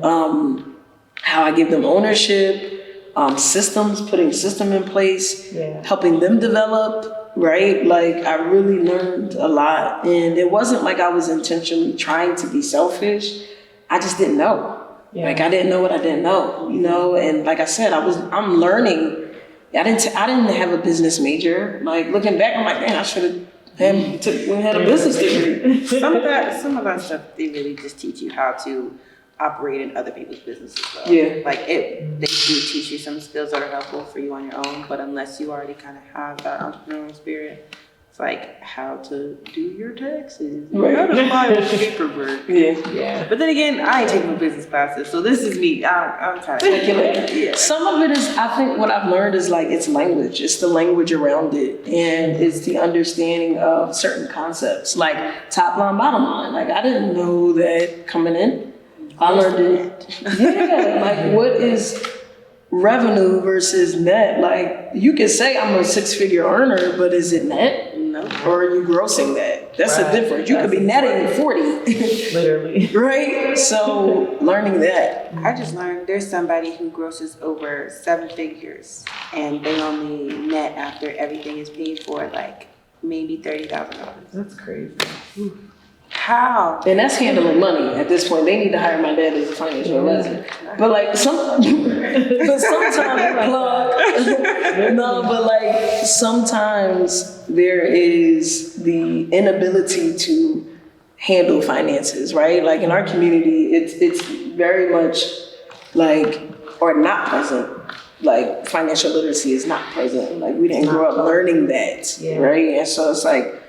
how I give them ownership, putting system in place, helping them develop. Right? Like, I really learned a lot, and it wasn't like I was intentionally trying to be selfish. I just didn't know. Like, I didn't know what I didn't know, and like I said, I'm learning. I didn't have a business major. Like, looking back, I'm like, man, I should have had a business degree. Some of that stuff, they really just teach you how to operate in other people's businesses. Though. Yeah. Like, they do teach you some skills that are helpful for you on your own, but unless you already kind of have that entrepreneurial spirit, it's like how to do your taxes, how to file paperwork. Yeah. But then again, I ain't taking no business classes, so this is me. I'm trying to speculate. Yeah. Some of it is, I think what I've learned is like, it's language. It's the language around it, and it's the understanding of certain concepts, like top line, bottom line. Like, I didn't know that coming in. I learned it. Like, what is revenue versus net? Like, you can say I'm a 6-figure earner, but is it net? No. Or are you grossing that? That's the difference. You could be netting 40. Literally. Right? So, learning that. I just learned there's somebody who grosses over 7 figures, and they only net after everything is paid for, like, maybe $30,000. That's crazy. Ooh. How? And that's handling money at this point. They need to hire my dad as a financial advisor. But like sometimes sometimes there is the inability to handle finances, right? Like, in our community, it's very much like, or not present. Like, financial literacy is not present. Like, we didn't grow up learning that, right? And so it's like,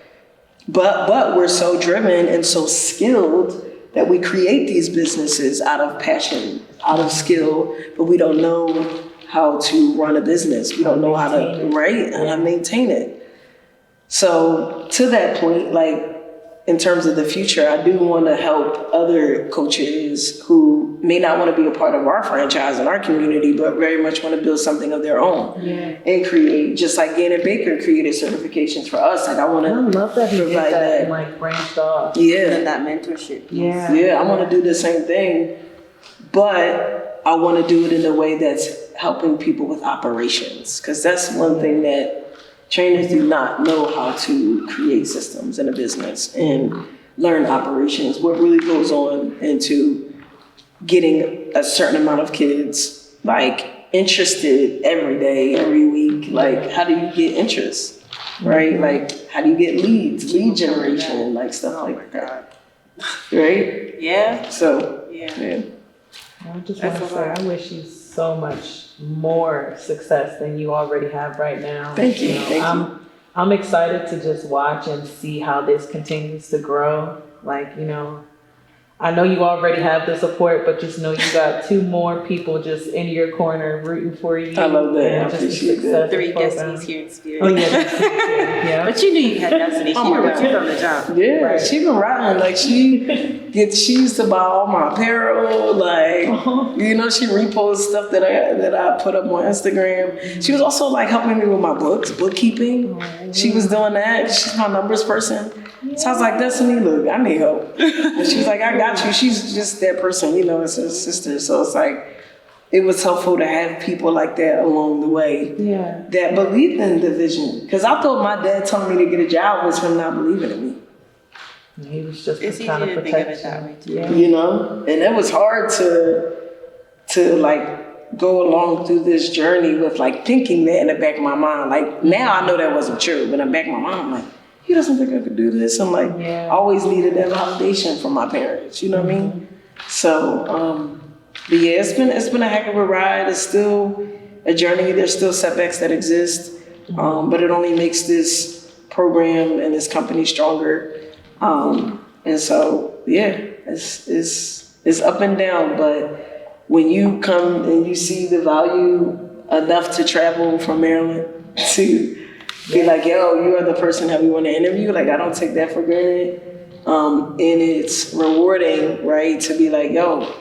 but we're so driven and so skilled that we create these businesses out of passion, out of skill, but we don't know how to run a business. We don't know how to maintain it. So to that point, like, in terms of the future, I do want to help other coaches who may not want to be a part of our franchise in our community, but very much want to build something of their own and create, just like Gannon Baker created certifications for us. Like, I want to love that he did that and like branched off. And that mentorship. I want to do the same thing, but I want to do it in a way that's helping people with operations, because that's one thing that trainers do not know how to create systems in a business and learn operations, what really goes on into getting a certain amount of kids like interested every day, every week. Like, how do you get interest, right? Like, how do you get lead generation, like stuff like that, right? Yeah. So Yeah. I just want to say, I wish you so much more success than you already have right now. Thank you. I'm excited to just watch and see how this continues to grow. Like, you know, I know you already have the support, but just know you got 2 more people just in your corner rooting for you. I love that. And I just the appreciate success that. of 3 ProBound. destinies here in spirit. Oh yeah, destiny, yeah. But you knew you had destiny. She Oh my knew God. you from the jump. Yeah, Right. she been riding. Like, she used to buy all my apparel. Like, you know, she reposts stuff that I put up on Instagram. She was also like helping me with my bookkeeping. She was doing that. She's my numbers person. So I was like, Destiny, look, I need help. And she was like, I got you. She's just that person, you know, it's her sister. So it's like, it was helpful to have people like that along the way that believed in the vision. Because I thought my dad telling me to get a job was him not believing in me. He was just It's kind easy of to think of it protection. that way too. Yeah. You know, and it was hard to like go along through this journey with like thinking that in the back of my mind. Like, now I know that wasn't true, but in the back of my mind, I'm like, he doesn't think I could do this. I'm like, I always needed that validation from my parents. You know what I mean? So, but yeah, it's been a heck of a ride. It's still a journey. There's still setbacks that exist, but it only makes this program and this company stronger. And so, yeah, it's up and down. But when you come and you see the value enough to travel from Maryland to be like, yo, you are the person that we want to interview. Like, I don't take that for granted. And it's rewarding, right? To be like, yo,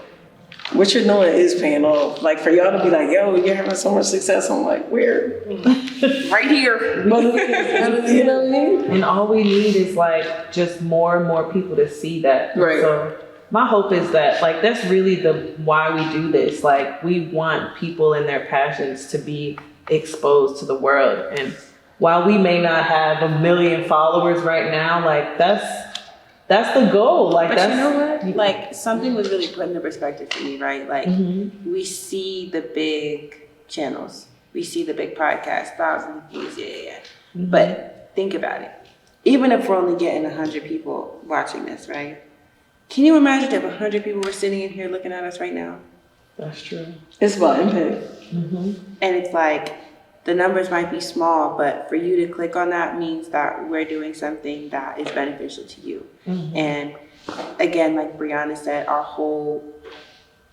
what you're doing is paying off. Like, for y'all to be like, yo, you're having so much success. I'm like, where? Right here. You know what I mean? And all we need is like just more and more people to see that. Right. So my hope is that like that's really the why we do this. Like, we want people and their passions to be exposed to the world. And while we may not have 1 million followers right now, like that's the goal. Like, But that's, you know what? Like, something was really put into perspective for me, right? Like, we see the big channels. We see the big podcasts, thousands of views, yeah. But think about it. Even if we're only getting 100 people watching this, right? Can you imagine if 100 people were sitting in here looking at us right now? That's true. It's about impact. And it's like, the numbers might be small, but for you to click on that means that we're doing something that is beneficial to you. And again, like Brianna said, our whole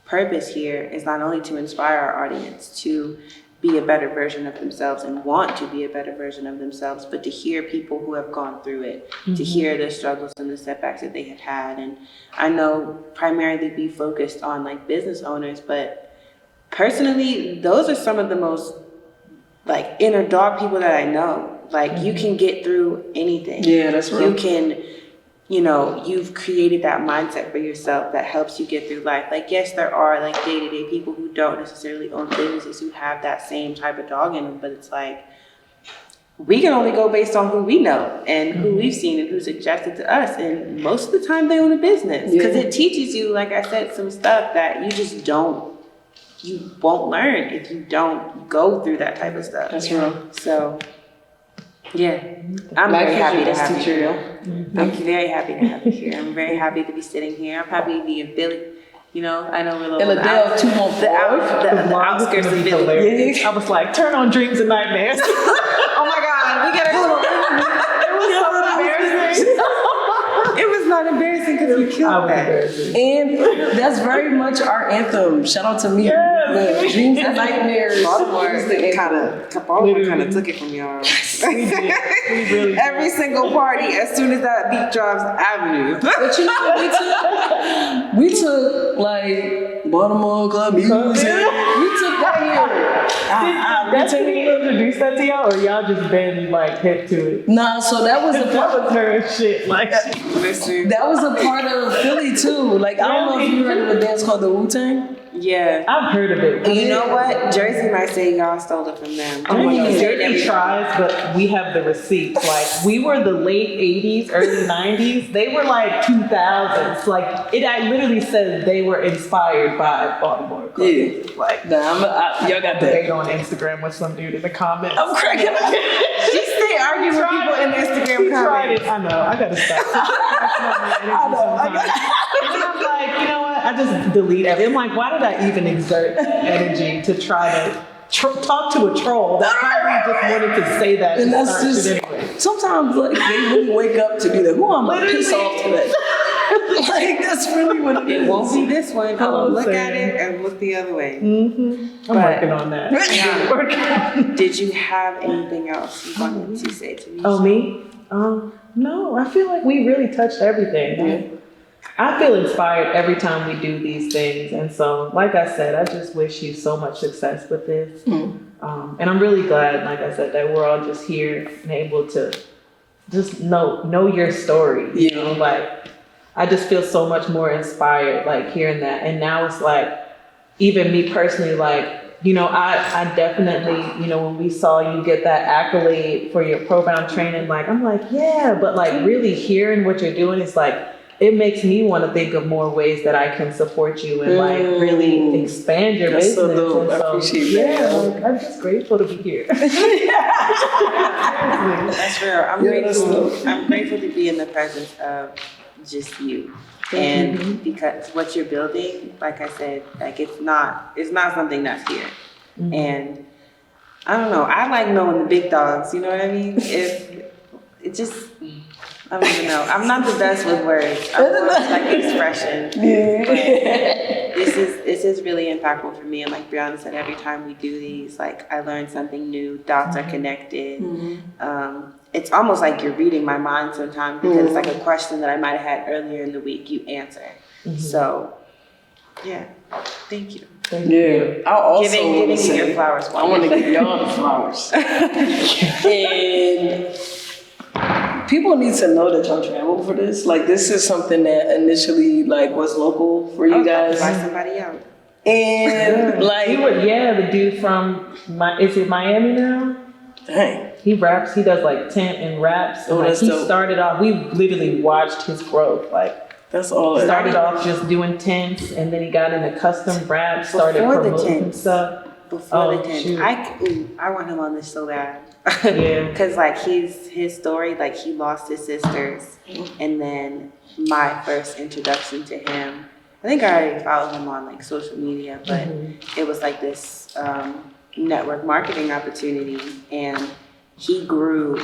purpose here is not only to inspire our audience to be a better version of themselves and want to be a better version of themselves, but to hear people who have gone through it, to hear the struggles and the setbacks that they have had. And I know primarily we focused on like business owners, but personally, those are some of the most like inner dog people that I know. Like, you can get through anything. Yeah, that's right. You can, you know, you've created that mindset for yourself that helps you get through life. Like, yes, there are like day-to-day people who don't necessarily own businesses who have that same type of dog in them, but it's like, we can only go based on who we know and who we've seen and who's suggested to us. And most of the time they own a business because it teaches you, like I said, some stuff that you just you won't learn if you don't go through that type of stuff. That's right. So, yeah, I'm very happy to have you here. I'm very happy to have you here. I'm very happy to be sitting here. I'm happy to be in Philly. You know, I know we're a little And Adele, 215. the outskirts of Philly. I was like, turn on Dreams and Nightmares. Oh my God, we gotta go. It was so embarrassing. It was not embarrassing because we killed that. And that's very much our anthem. Shout out to me. The Dreams and Nightmares. Baltimore kind of took it from y'all. We really Every single party, as soon as that beat drops, Avenue. But you know, we took like Baltimore club music. We took that here. Destiny introduced that to y'all, or y'all just been like hip to it? Nah, so that was a That part. was her shit. Like, Listen. That was a part of Philly too. Like, I don't know if you heard of a dance called the Wu-Tang. Yeah. I've heard of it. And you know what? Jersey might say y'all stole it from them. I mean, Jersey tries, but we have the receipts. Like, we were the late 80s, early 90s. They were like 2000s. Like, I literally said they were inspired by Baltimore. Yeah. Like, y'all got that. Debate on Instagram with some dude in the comments. I'm cracking up. She stay arguing with people in Instagram comments. I know. I gotta stop. That's not my energy sometimes. And then I'm like, you know what? I just delete everything. I'm like, why did I even exert energy to try to talk to a troll that probably just wanted to say that And that's just, anyway. sometimes like they really wake up to be like, who am I to piss off today? Like, that's really what it is. It won't be this one. I will look at saying. it and look the other way. Mm-hmm. I'm But- working on that. Did you have anything else you wanted to say to me? Oh, me? No, I feel like we really touched everything. Yeah. I feel inspired every time we do these things. And so, like I said, I just wish you so much success with this. And I'm really glad, like I said, that we're all just here and able to just know your story. You know, like, I just feel so much more inspired, like, hearing that. And now it's like, even me personally, like, you know, I definitely, you know, when we saw you get that accolade for your ProBound training, like, I'm like, yeah, but like really hearing what you're doing is like, it makes me want to think of more ways that I can support you and like really expand your business. So dope. I And appreciate that. like, I'm just grateful to be here. That's real. I'm grateful to be in the presence of just you. And because what you're building, like I said, like it's not something that's here. And I don't know, I like knowing the big dogs, you know what I mean? I don't even know. I'm not the best with words. I'm more like expression. This is really impactful for me. And like Brianna said, every time we do these, like I learn something new. Dots are connected. It's almost like you're reading my mind sometimes because it's like a question that I might have had earlier in the week, you answer. So, yeah, thank you. I also Giving you say, your flowers. I want to give y'all the flowers. And people need to know that y'all traveled for this. Like, this is something that initially like was local for you guys. Buy somebody out. And like, the dude from is it Miami now? dang. He raps. He does like tent and raps. And, like, that's he dope. started off. We literally watched his growth. Like, That's all. started off just doing tents, and then he got into custom rap. Started Before the promoting tents. stuff. Before the 10. shoot. I want him on this so bad. Yeah. Because like his story, like he lost his sisters, and then my first introduction to him, I think I already followed him on like social media, but it was like this network marketing opportunity, and he grew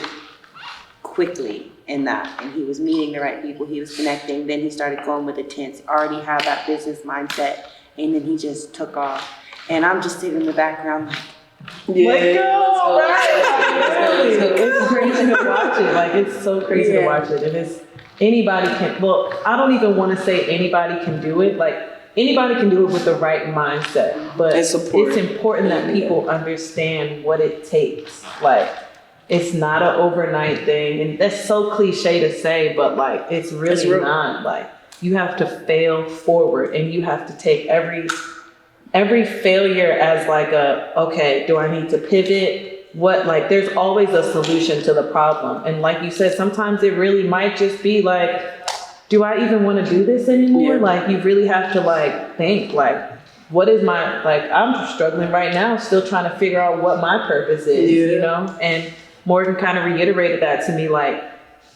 quickly in that, and he was meeting the right people, he was connecting, then he started going with the tents, already had that business mindset, and then he just took off. And I'm just sitting in the background like, Let's go, right? It's crazy to watch it. Like, it's so crazy to watch it. And it's, anybody can, well, I don't even want to say anybody can do it. Like, anybody can do it with the right mindset. But it's important that people understand what it takes. Like, it's not an overnight thing. And that's so cliche to say, but like, it's really not. Like, you have to fail forward, and you have to take every failure as like okay, do I need to pivot? What, like, there's always a solution to the problem. And like you said, sometimes it really might just be like, do I even want to do this anymore? Yeah. Like, you really have to like think like, what is my, like, I'm struggling right now, still trying to figure out what my purpose is, you know? And Morgan kind of reiterated that to me, like,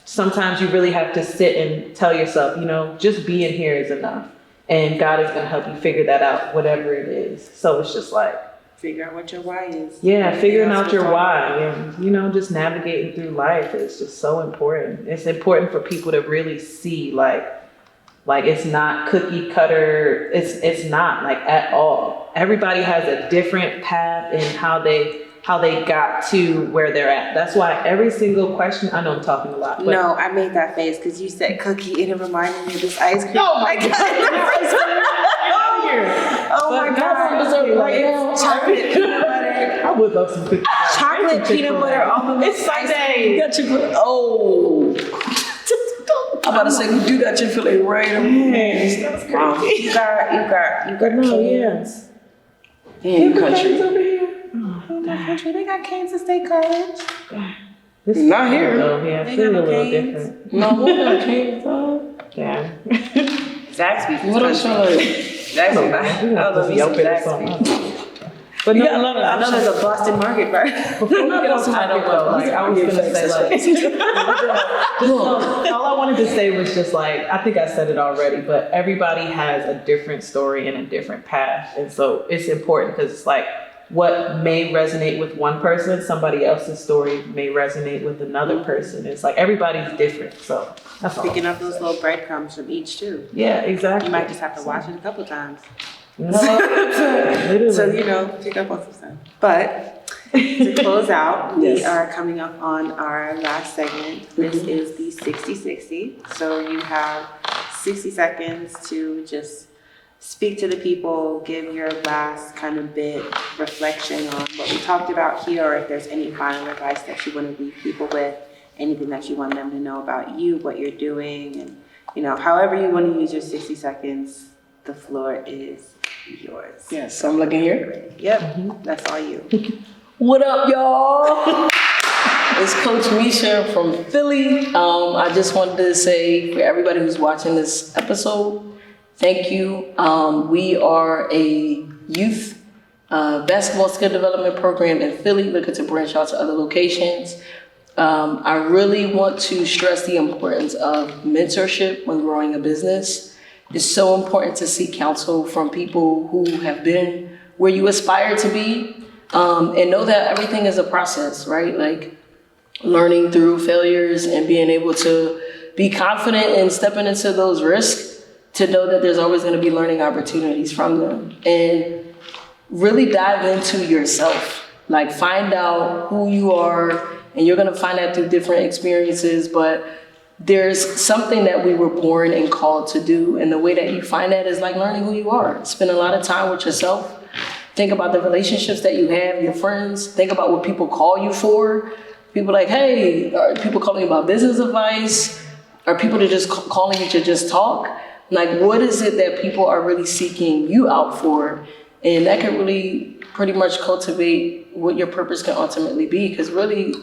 sometimes you really have to sit and tell yourself, you know, just being here is enough. And God is going to help you figure that out, whatever it is. So it's just like, figure out what your why is. yeah, figuring out your why, and, you know, just navigating through life is just so important. It's important for people to really see, like it's not cookie cutter. It's not like at all. Everybody has a different path in how they got to where they're at. That's why every single question, I know I'm talking a lot, but No, I made that face because you said cookie and it reminded me of this ice cream. oh my God. Oh my God. Like, it's chocolate peanut butter. I would love some cookies. Chocolate peanut butter almond milk. It's Sunday. You got your, oh. I about to say, you do got Chick-fil-A right over here. You got No, Canes. In country. over here. Country, they got Kansas State College. This Not here. though, yeah, They Philly got a little Canes. different. No, we got Canes, though. Yeah. Zaxby's. What else y'all like? Zaxby's. I We don't know have if to you Yelp see it or Zaxby's. something. But You no, got I know there's a Boston Market, right? Before we get off topic though, like I was gonna say, all I wanted to say was just like, I think I said it already, but everybody has a different story and a different path. And so it's important because it's like what may resonate with one person, somebody else's story may resonate with another person. It's like everybody's different. So that's all. Picking up those little breadcrumbs from each too. Yeah, exactly. You might just have to watch it a couple times. Literally. So, pick up on some stuff. But to close out, we are coming up on our last segment. This is the 60-60. So you have 60 seconds to just speak to the people, give your last kind of bit reflection on what we talked about here, or if there's any final advice that you want to leave people with, anything that you want them to know about you, what you're doing, and however you want to use your 60 seconds, the floor is yours. Yes, I'm looking here. Yep, that's all you. What up, y'all? It's Coach Misha from Philly. I just wanted to say for everybody who's watching this episode, thank you. We are a youth basketball skill development program in Philly, looking to branch out to other locations. I really want to stress the importance of mentorship when growing a business. It's so important to seek counsel from people who have been where you aspire to be, and know that everything is a process, right? Like learning through failures and being able to be confident in stepping into those risks, to know that there's always going to be learning opportunities from them, and really dive into yourself. Like find out who you are, and you're going to find that through different experiences, but there's something that we were born and called to do. And the way that you find that is like learning who you are. Spend a lot of time with yourself. Think about the relationships that you have, your friends. Think about what people call you for. People like, hey, are people calling you about business advice? Are people that just calling you to just talk? Like, what is it that people are really seeking you out for? And that can really pretty much cultivate what your purpose can ultimately be. Because really,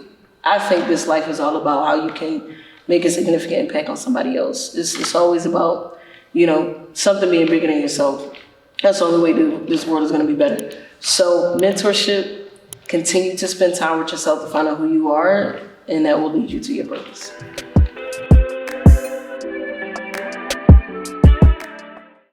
I think this life is all about how you can make a significant impact on somebody else. It's always about, something being bigger than yourself. That's the only way this world is going to be better. So mentorship, continue to spend time with yourself to find out who you are, and that will lead you to your purpose.